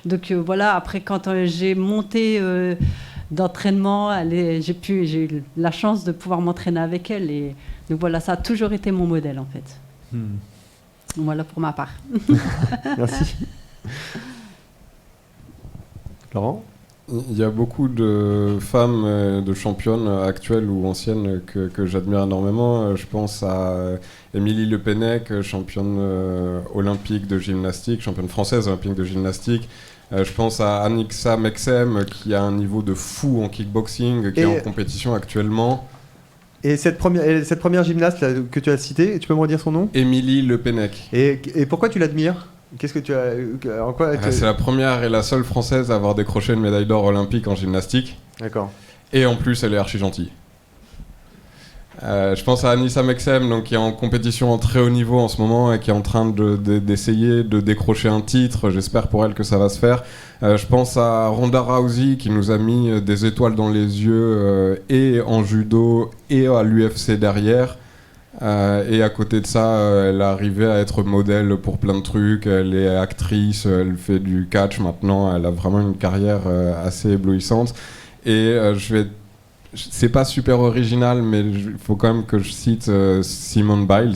Donc, voilà, après, quand j'ai monté d'entraînement, j'ai eu la chance de pouvoir m'entraîner avec elle. Et donc, voilà, ça a toujours été mon modèle, en fait. Voilà pour ma part. Merci. Laurent? Il y a beaucoup de femmes, de championnes actuelles ou anciennes que j'admire énormément. Je pense à Émilie Le Pennec, championne olympique de gymnastique, championne française olympique de gymnastique. Je pense à Anixa Mexem qui a un niveau de fou en kickboxing, qui est en compétition actuellement. Et cette première gymnaste là, que tu as citée, tu peux me redire son nom? Émilie Le Pennec. Et pourquoi tu l'admires? Qu'est-ce que tu as en quoi C'est la première et la seule française à avoir décroché une médaille d'or olympique en gymnastique. D'accord. Et en plus, elle est archi gentille. Je pense à Anissa Mexem, donc, qui est en compétition en très haut niveau en ce moment et qui est en train d'essayer de décrocher un titre. J'espère pour elle que ça va se faire. Je pense à Ronda Rousey qui nous a mis des étoiles dans les yeux et en judo et à l'UFC derrière. Et à côté de ça, elle est arrivée à être modèle pour plein de trucs. Elle est actrice, elle fait du catch maintenant. Elle a vraiment une carrière assez éblouissante. Et c'est pas super original, mais il faut quand même que je cite Simone Biles.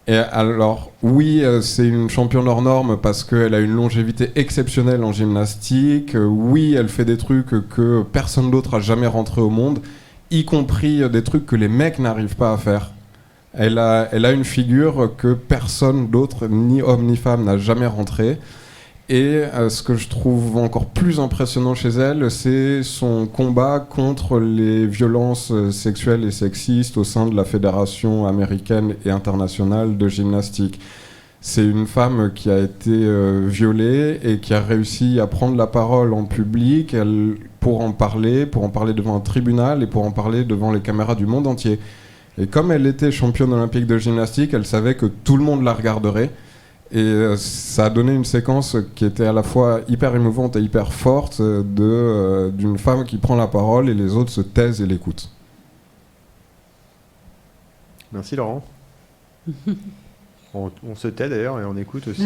Et alors, oui, c'est une championne hors norme parce qu'elle a une longévité exceptionnelle en gymnastique. Oui, elle fait des trucs que personne d'autre a jamais rentré au monde, y compris des trucs que les mecs n'arrivent pas à faire. Elle a une figure que personne d'autre, ni homme ni femme, n'a jamais rentré. Et ce que je trouve encore plus impressionnant chez elle, c'est son combat contre les violences sexuelles et sexistes au sein de la Fédération américaine et internationale de gymnastique. C'est une femme qui a été violée et qui a réussi à prendre la parole en public pour en parler devant un tribunal et pour en parler devant les caméras du monde entier. Et comme elle était championne olympique de gymnastique, elle savait que tout le monde la regarderait. Et ça a donné une séquence qui était à la fois hyper émouvante et hyper forte d'une femme qui prend la parole et les autres se taisent et l'écoutent. Merci Laurent. On se tait d'ailleurs et on écoute aussi.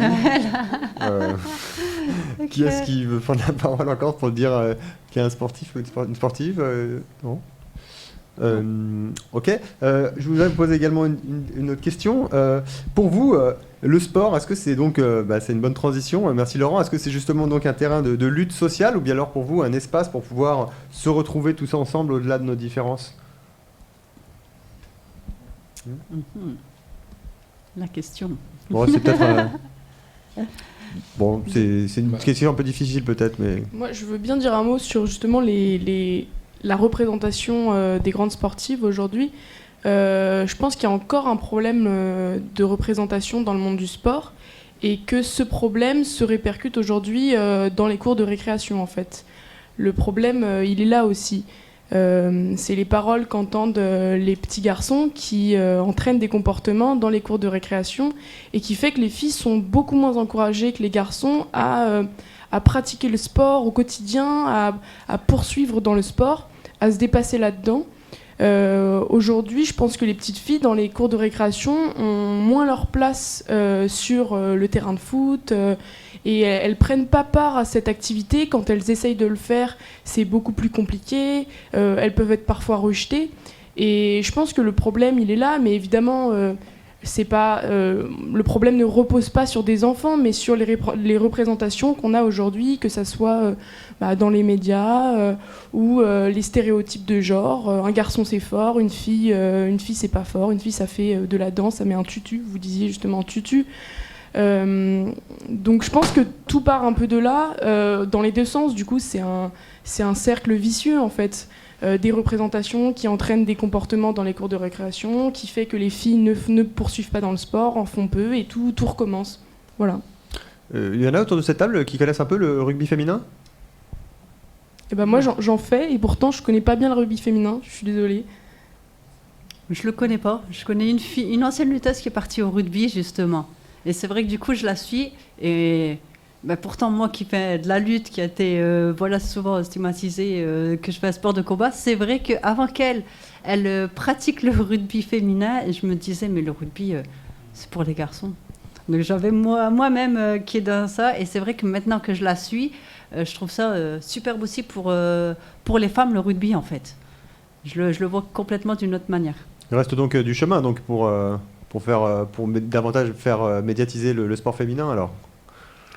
Okay. Qui est-ce qui veut prendre la parole encore pour dire qu'il y a un sportif ou une sportive? Non. Ok. Je voudrais vous poser également une autre question. Pour vous, le sport, est-ce que c'est donc, c'est une bonne transition. Merci Laurent. Est-ce que c'est justement donc un terrain de lutte sociale ou bien alors pour vous un espace pour pouvoir se retrouver tous ensemble au-delà de nos différences? La question. Bon, c'est peut-être. Bon, c'est une question un peu difficile peut-être, mais. Moi, je veux bien dire un mot sur justement la représentation des grandes sportives aujourd'hui. Je pense qu'il y a encore un problème de représentation dans le monde du sport et que ce problème se répercute aujourd'hui dans les cours de récréation en fait. Le problème, il est là aussi. C'est les paroles qu'entendent les petits garçons qui entraînent des comportements dans les cours de récréation et qui fait que les filles sont beaucoup moins encouragées que les garçons à pratiquer le sport au quotidien, à poursuivre dans le sport, à se dépasser là-dedans. Aujourd'hui, je pense que les petites filles dans les cours de récréation ont moins leur place sur le terrain de foot et elles prennent pas part à cette activité. Quand elles essayent de le faire, c'est beaucoup plus compliqué, elles peuvent être parfois rejetées et je pense que le problème il est là, mais évidemment c'est pas le problème ne repose pas sur des enfants, mais sur les représentations qu'on a aujourd'hui, que ça soit dans les médias ou les stéréotypes de genre. Un garçon c'est fort, une fille c'est pas fort, une fille ça fait de la danse, ça met un tutu. Vous disiez justement tutu. Donc je pense que tout part un peu de là, dans les deux sens. Du coup, c'est un cercle vicieux en fait. Des représentations qui entraînent des comportements dans les cours de récréation, qui fait que les filles ne poursuivent pas dans le sport, en font peu, et tout recommence. Voilà. Il y en a autour de cette table qui connaissent un peu le rugby féminin ? Et ben moi j'en fais, et pourtant je connais pas bien le rugby féminin, je suis désolée. Je le connais pas. Je connais une ancienne lutteuse qui est partie au rugby justement. Et c'est vrai que du coup je la suis, et pourtant moi qui fais de la lutte, qui a été souvent stigmatisée, que je fais un sport de combat, c'est vrai qu'avant qu'elle pratique le rugby féminin, je me disais mais le rugby c'est pour les garçons. Donc j'avais moi-même qui est dans ça, et c'est vrai que maintenant que je la suis, je trouve ça superbe aussi pour les femmes, le rugby en fait. Je le vois complètement d'une autre manière. Il reste donc du chemin donc pour davantage faire médiatiser le sport féminin alors.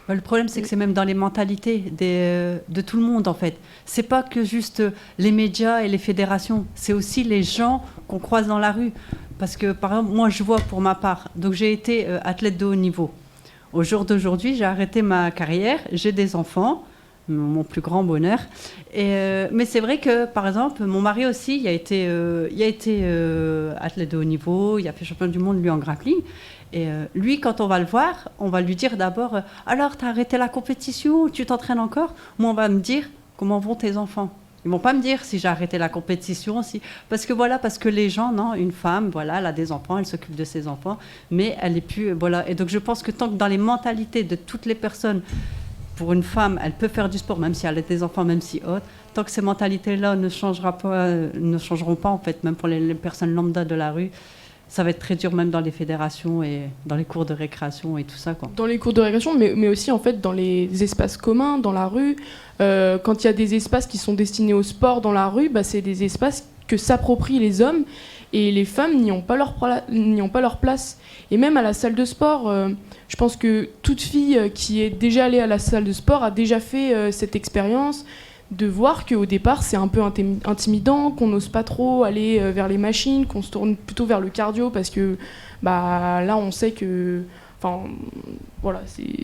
Le problème, c'est que c'est même dans les mentalités de tout le monde, en fait. C'est pas que juste les médias et les fédérations, c'est aussi les gens qu'on croise dans la rue. Parce que, par exemple, moi, je vois pour ma part, donc j'ai été athlète de haut niveau. Au jour d'aujourd'hui, j'ai arrêté ma carrière, j'ai des enfants, mon plus grand bonheur. Mais c'est vrai que, par exemple, mon mari aussi, il a été athlète de haut niveau, il a fait champion du monde, lui, en grappling. Et lui, quand on va le voir, on va lui dire d'abord « Alors, t'as arrêté la compétition, tu t'entraînes encore ?» Moi, on va me dire « Comment vont tes enfants ?» Ils vont pas me dire si j'ai arrêté la compétition, parce que les gens, non, une femme, elle a des enfants, elle s'occupe de ses enfants, mais elle est plus, Et donc, je pense que tant que dans les mentalités de toutes les personnes, pour une femme, elle peut faire du sport, même si elle a des enfants, même si autre, tant que ces mentalités-là ne changeront pas, en fait, même pour les personnes lambda de la rue, ça va être très dur même dans les fédérations et dans les cours de récréation et tout ça, quoi. Dans les cours de récréation, mais aussi en fait dans les espaces communs, dans la rue. Quand il y a des espaces qui sont destinés au sport dans la rue, c'est des espaces que s'approprient les hommes, et les femmes n'y ont pas leur place. Et même à la salle de sport, je pense que toute fille qui est déjà allée à la salle de sport a déjà fait cette expérience de voir qu'au départ c'est un peu intimidant, qu'on n'ose pas trop aller vers les machines, qu'on se tourne plutôt vers le cardio, parce que là on sait que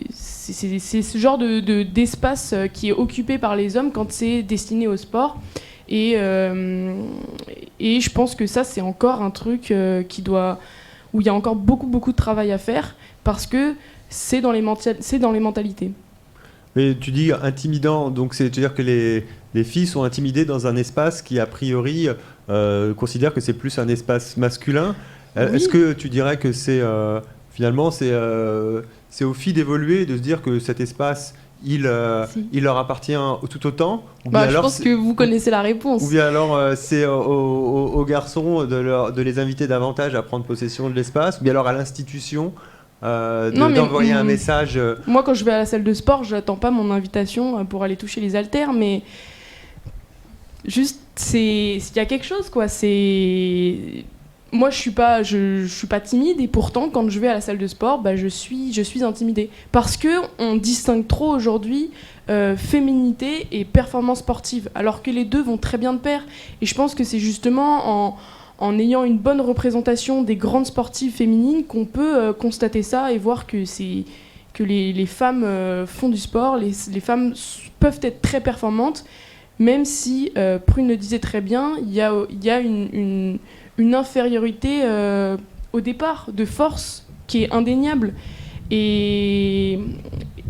c'est ce genre d'espace qui est occupé par les hommes quand c'est destiné au sport, et je pense que ça c'est encore un truc où il y a encore beaucoup de travail à faire, parce que c'est dans les mentalités. Mais tu dis intimidant, donc c'est-à-dire que les filles sont intimidées dans un espace qui, a priori, considère que c'est plus un espace masculin. Oui. Est-ce que tu dirais que finalement, c'est aux filles d'évoluer, de se dire que cet espace, il leur appartient tout autant, ou bien je pense que vous connaissez la réponse. Ou bien alors c'est aux garçons de les inviter davantage à prendre possession de l'espace, ou bien alors à l'institution d'envoyer un message. Moi, quand je vais à la salle de sport, j'attends pas mon invitation pour aller toucher les haltères, mais juste il y a quelque chose, quoi. Moi, je suis pas timide, et pourtant, quand je vais à la salle de sport, je suis intimidée, parce que on distingue trop aujourd'hui féminité et performance sportive, alors que les deux vont très bien de pair. Et je pense que c'est justement en ayant une bonne représentation des grandes sportives féminines qu'on peut constater ça et voir que les femmes font du sport, les femmes peuvent être très performantes, même si, Prune le disait très bien, il y a une infériorité au départ de force qui est indéniable. Et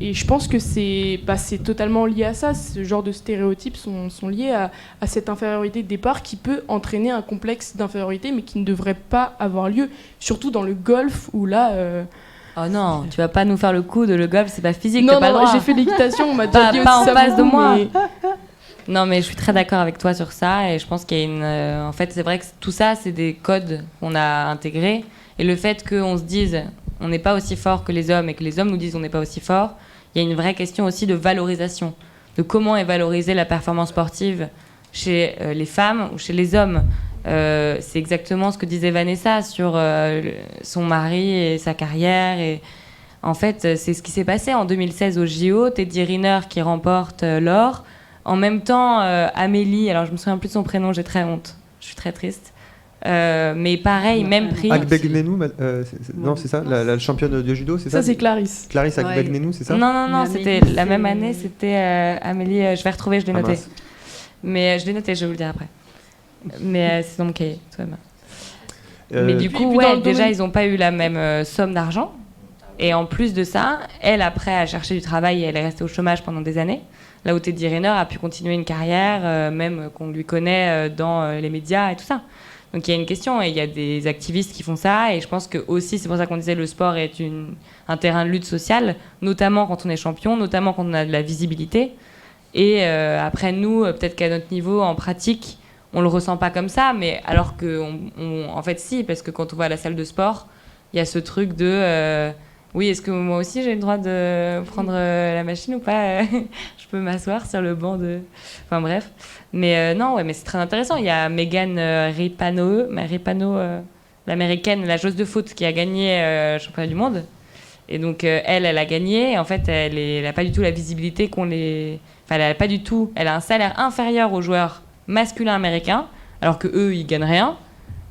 je pense que c'est totalement lié à ça. Ce genre de stéréotypes sont liés à cette infériorité de départ, qui peut entraîner un complexe d'infériorité, mais qui ne devrait pas avoir lieu, surtout dans le golf, où là... Oh non, tu vas pas nous faire le coup de le golf, c'est pas physique. Non, pas le droit. J'ai fait l'équitation, on m'a déjà dit aussi pas en ça face de moi. Mais... Non, mais je suis très d'accord avec toi sur ça, et je pense qu'il y a une... en fait, c'est vrai que tout ça, c'est des codes qu'on a intégrés, et le fait qu'on se dise on n'est pas aussi fort que les hommes, et que les hommes nous disent on n'est pas aussi fort, il y a une vraie question aussi de valorisation, de comment est valorisée la performance sportive chez les femmes ou chez les hommes. c'est exactement ce que disait Vanessa sur son mari et sa carrière. Et en fait, c'est ce qui s'est passé en 2016 au JO. Teddy Riner qui remporte l'or. En même temps, Amélie, alors je me souviens plus de son prénom, j'ai très honte. Je suis très triste. Mais pareil, même prix. Agbegnenou, non, c'est ça, la championne de judo, c'est ça? Ça, c'est Clarisse. Clarisse Agbegnenou, c'est ça? Non, c'était la même année, c'était Amélie. Je vais retrouver, je l'ai noté. Mince. Mais je l'ai noté, je vais vous le dire après. Mais c'est dans mon cahier, tout va bien. Mais du coup, puis ouais, déjà, ils n'ont pas eu la même somme d'argent. Et en plus de ça, elle, après, a cherché du travail et elle est restée au chômage pendant des années. Là où Teddy Riner a pu continuer une carrière, même qu'on lui connaît dans les médias et tout ça. Donc il y a une question et il y a des activistes qui font ça. Et je pense que aussi, c'est pour ça qu'on disait le sport est un terrain de lutte sociale, notamment quand on est champion, notamment quand on a de la visibilité. Et après, nous, peut-être qu'à notre niveau, en pratique, on le ressent pas comme ça, mais alors que, en fait, si, parce que quand on va à la salle de sport, il y a ce truc de oui, est-ce que moi aussi j'ai le droit de prendre la machine ou pas? Je peux m'asseoir sur le banc de. Enfin bref. Mais non, ouais, mais c'est très intéressant. Il y a Megan Rapinoe, l'américaine, la joueuse de foot qui a gagné le championnat du monde. Et donc elle a gagné. Et en fait, elle a pas du tout la visibilité qu'on les. Enfin, elle a pas du tout. Elle a un salaire inférieur aux joueurs masculins américains, alors que eux, ils gagnent rien.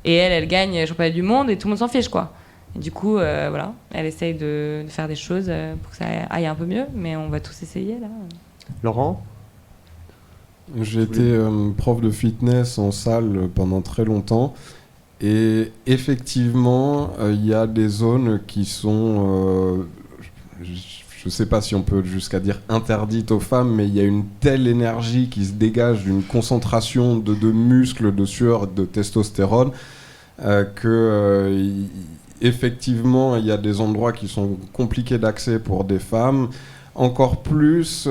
Et elle gagne le championnat du monde et tout le monde s'en fiche, quoi. Et du coup, voilà, elle essaye de faire des choses pour que ça aille un peu mieux, mais on va tous essayer, là. Laurent? J'ai été prof de fitness en salle pendant très longtemps. Et effectivement, il y a des zones qui sont... je ne sais pas si on peut jusqu'à dire interdites aux femmes, mais il y a une telle énergie qui se dégage d'une concentration de muscles, de sueur, de testostérone, effectivement, il y a des endroits qui sont compliqués d'accès pour des femmes. Encore plus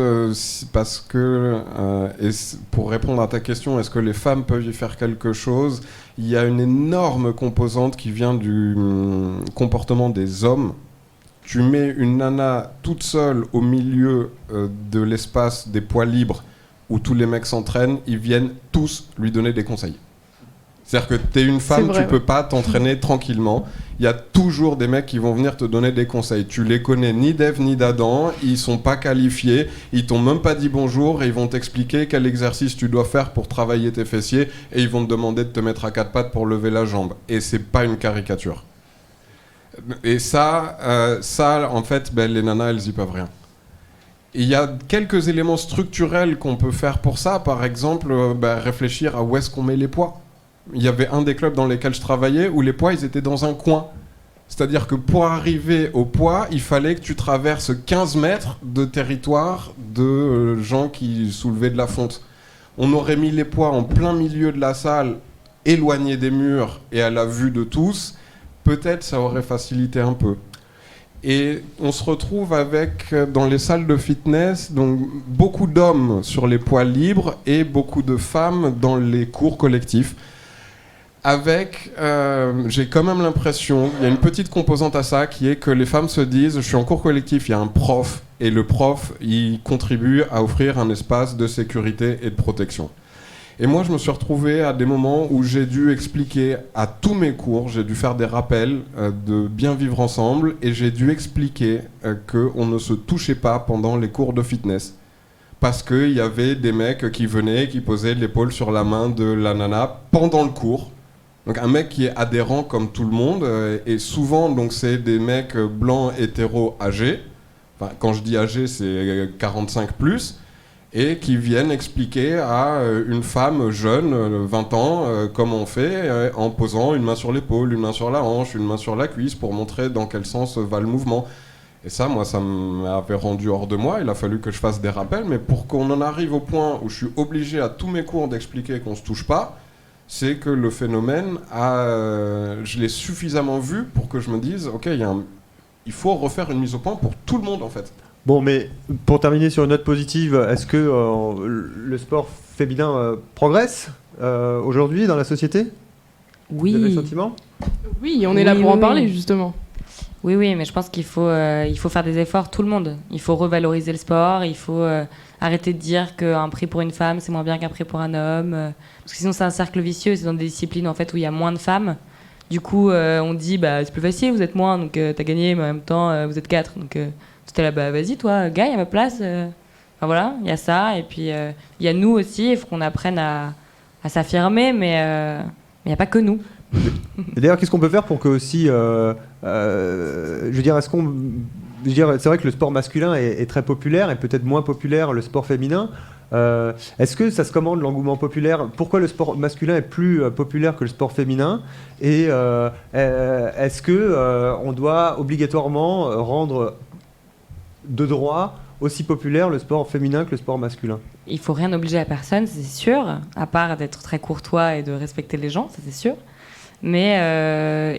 parce que, pour répondre à ta question, est-ce que les femmes peuvent y faire quelque chose? Il y a une énorme composante qui vient du comportement des hommes. Tu mets une nana toute seule au milieu de l'espace des poids libres où tous les mecs s'entraînent, ils viennent tous lui donner des conseils. C'est-à-dire que t'es une femme, tu peux pas t'entraîner tranquillement. Il y a toujours des mecs qui vont venir te donner des conseils. Tu les connais ni d'Ève ni d'Adam, ils sont pas qualifiés, ils t'ont même pas dit bonjour et ils vont t'expliquer quel exercice tu dois faire pour travailler tes fessiers et ils vont te demander de te mettre à quatre pattes pour lever la jambe. Et c'est pas une caricature. Et ça, en fait, les nanas, elles y peuvent rien. Il y a quelques éléments structurels qu'on peut faire pour ça. Par exemple, réfléchir à où est-ce qu'on met les poids. Il y avait un des clubs dans lesquels je travaillais où les poids, ils étaient dans un coin. C'est-à-dire que pour arriver au poids, il fallait que tu traverses 15 mètres de territoire de gens qui soulevaient de la fonte. On aurait mis les poids en plein milieu de la salle, éloignés des murs et à la vue de tous. Peut-être ça aurait facilité un peu. Et on se retrouve avec, dans les salles de fitness, donc, beaucoup d'hommes sur les poids libres et beaucoup de femmes dans les cours collectifs. Avec, j'ai quand même l'impression, il y a une petite composante à ça, qui est que les femmes se disent, je suis en cours collectif, il y a un prof, et le prof, il contribue à offrir un espace de sécurité et de protection. Et moi, je me suis retrouvé à des moments où j'ai dû expliquer à tous mes cours, j'ai dû faire des rappels de bien vivre ensemble, et j'ai dû expliquer qu'on ne se touchait pas pendant les cours de fitness. Parce qu'il y avait des mecs qui venaient, qui posaient l'épaule sur la main de la nana pendant le cours. Donc un mec qui est adhérent comme tout le monde, et souvent donc c'est des mecs blancs hétéros âgés, enfin, quand je dis âgés c'est 45 plus, et qui viennent expliquer à une femme jeune, 20 ans, comment on fait, en posant une main sur l'épaule, une main sur la hanche, une main sur la cuisse, pour montrer dans quel sens va le mouvement. Et ça, moi, ça m'avait rendu hors de moi, il a fallu que je fasse des rappels, mais pour qu'on en arrive au point où je suis obligé à tous mes cours d'expliquer qu'on se touche pas, c'est que le phénomène, je l'ai suffisamment vu pour que je me dise, ok, il faut refaire une mise au point pour tout le monde en fait. Bon, mais pour terminer sur une note positive, est-ce que le sport féminin progresse aujourd'hui dans la société? Oui. Vous avez le sentiment? Oui, on est là pour en parler justement. Oui, mais je pense qu'il faut faire des efforts, tout le monde. Il faut revaloriser le sport, il faut arrêter de dire qu'un prix pour une femme, c'est moins bien qu'un prix pour un homme. Parce que sinon, c'est un cercle vicieux, c'est dans des disciplines en fait, où il y a moins de femmes. Du coup, on dit, c'est plus facile, vous êtes moins, donc t'as gagné, mais en même temps, vous êtes 4. Donc, c'était là, vas-y, toi, gagne à ma place. Enfin voilà, il y a ça. Et puis, il y a nous aussi, il faut qu'on apprenne à s'affirmer, mais il n'y a pas que nous. Et d'ailleurs, qu'est-ce qu'on peut faire pour que aussi, je veux dire, c'est vrai que le sport masculin est très populaire et peut-être moins populaire le sport féminin. Est-ce que ça se commande l'engouement populaire? Pourquoi le sport masculin est plus populaire que le sport féminin? Et est-ce que on doit obligatoirement rendre de droit aussi populaire le sport féminin que le sport masculin? Il faut rien obliger à personne, c'est sûr, à part d'être très courtois et de respecter les gens, ça c'est sûr. Mais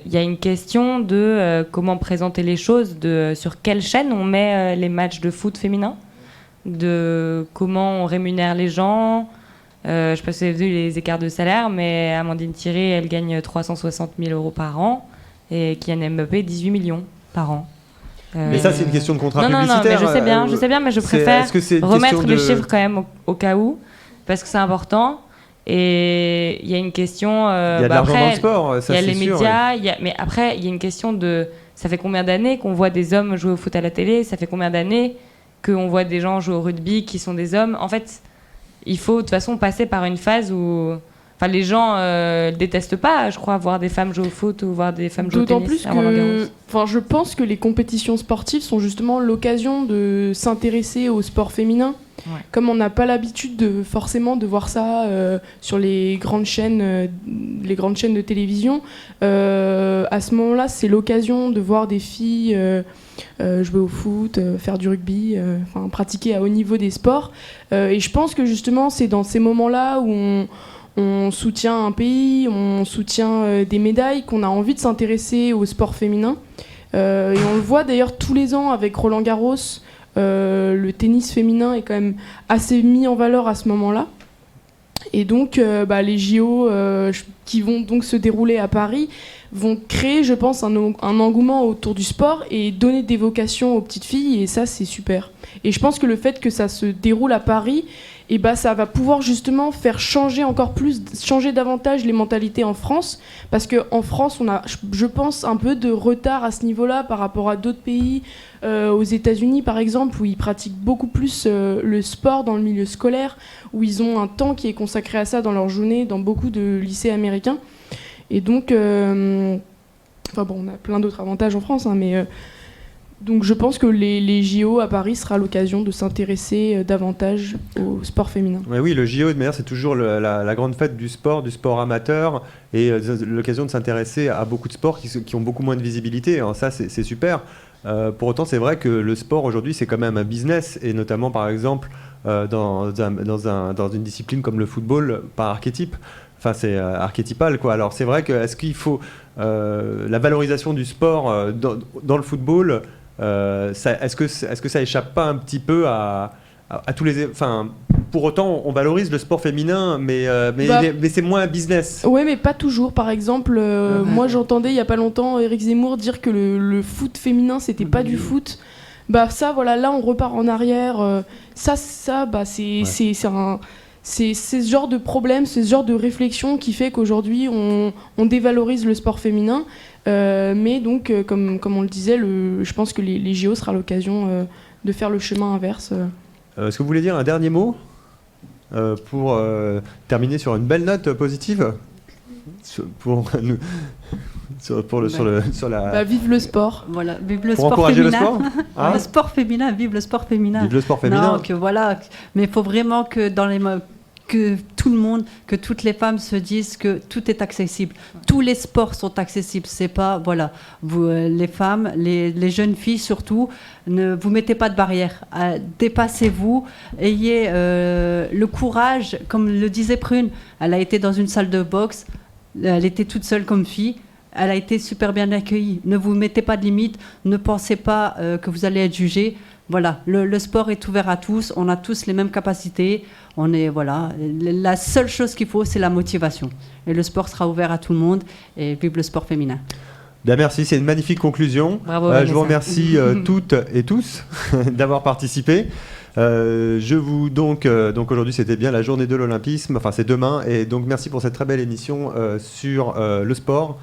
il y a une question de comment présenter les choses, sur quelle chaîne on met les matchs de foot féminin, de comment on rémunère les gens. Je ne sais pas si vous avez vu les écarts de salaire, mais Amandine Thierry, elle gagne 360 000 € par an et Kylian Mbappé 18 millions par an. Mais ça, c'est une question de contrat publicitaire. Non, mais je sais bien, mais je préfère remettre les chiffres quand même au cas où, parce que c'est important. Et il y a une question. Il y a de l'argent dans le sport, ça c'est sûr. Il y a les médias, mais après, il y a une question de. Ça fait combien d'années qu'on voit des hommes jouer au foot à la télé? Ça fait combien d'années qu'on voit des gens jouer au rugby qui sont des hommes? En fait, il faut de toute façon passer par une phase où. Enfin, les gens détestent pas, je crois, voir des femmes jouer au foot ou voir des femmes jouer au tennis. D'autant plus que, je pense que les compétitions sportives sont justement l'occasion de s'intéresser au sport féminin. Ouais. Comme on n'a pas l'habitude forcément de voir ça sur les grandes chaînes de télévision, à ce moment-là, c'est l'occasion de voir des filles jouer au foot, faire du rugby, pratiquer à haut niveau des sports. Et je pense que justement, c'est dans ces moments-là où on soutient un pays, on soutient des médailles, qu'on a envie de s'intéresser au sport féminin. Et on le voit d'ailleurs tous les ans avec Roland Garros. Le tennis féminin est quand même assez mis en valeur à ce moment-là. Et donc, les JO qui vont donc se dérouler à Paris vont créer, je pense, un engouement autour du sport et donner des vocations aux petites filles. Et ça, c'est super. Et je pense que le fait que ça se déroule à Paris, ça va pouvoir justement faire changer davantage les mentalités en France, parce qu'en France, on a, je pense, un peu de retard à ce niveau-là par rapport à d'autres pays, aux États-Unis par exemple, où ils pratiquent beaucoup plus le sport dans le milieu scolaire, où ils ont un temps qui est consacré à ça dans leur journée, dans beaucoup de lycées américains. Et donc, on a plein d'autres avantages en France, mais... Donc je pense que les JO à Paris sera l'occasion de s'intéresser davantage au sport féminin. Oui, le JO, de manière, c'est toujours la grande fête du sport amateur, et l'occasion de s'intéresser à beaucoup de sports qui ont beaucoup moins de visibilité. Alors ça, c'est super. Pour autant, c'est vrai que le sport aujourd'hui, c'est quand même un business, et notamment par exemple dans une discipline comme le football, par archétype. Enfin, c'est archétypal, quoi. Alors c'est vrai que est-ce qu'il faut la valorisation du sport dans le football? Est-ce que ça échappe pas un petit peu à tous les... pour autant, on valorise le sport féminin, mais c'est moins un business. Oui, mais pas toujours. Par exemple, moi j'entendais il y a pas longtemps Éric Zemmour dire que le foot féminin, c'était pas du foot. Ça, voilà, là on repart en arrière. C'est ce genre de problème, c'est ce genre de réflexion qui fait qu'aujourd'hui on dévalorise le sport féminin. Mais donc, comme on le disait, je pense que les JO sera l'occasion de faire le chemin inverse. Est-ce que vous voulez dire un dernier mot pour terminer sur une belle note positive vive le sport. Voilà, vive le pour sport encourager féminin. Le sport Le sport féminin, vive le sport féminin. Vive le sport féminin. Donc voilà, mais il faut vraiment que que tout le monde, que toutes les femmes se disent que tout est accessible. Tous les sports sont accessibles. C'est pas, voilà, vous, les femmes, les jeunes filles surtout, ne vous mettez pas de barrière. Dépassez-vous, ayez le courage, comme le disait Prune. Elle a été dans une salle de boxe, elle était toute seule comme fille. Elle a été super bien accueillie. Ne vous mettez pas de limites, ne pensez pas que vous allez être jugé. Voilà, le sport est ouvert à tous, on a tous les mêmes capacités. La seule chose qu'il faut, c'est la motivation. Et le sport sera ouvert à tout le monde. Et vive le sport féminin. Ben merci, c'est une magnifique conclusion. Bravo, Je vous remercie toutes et tous d'avoir participé. Donc aujourd'hui c'était bien la journée de l'Olympisme, enfin c'est demain, et donc merci pour cette très belle émission sur le sport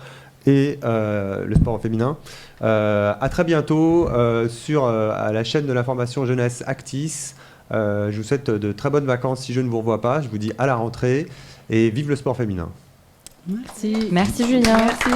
et le sport féminin. À très bientôt à la chaîne de l'information jeunesse Actis. Je vous souhaite de très bonnes vacances si je ne vous revois pas. Je vous dis à la rentrée et vive le sport féminin. Merci. Merci Julien. Merci.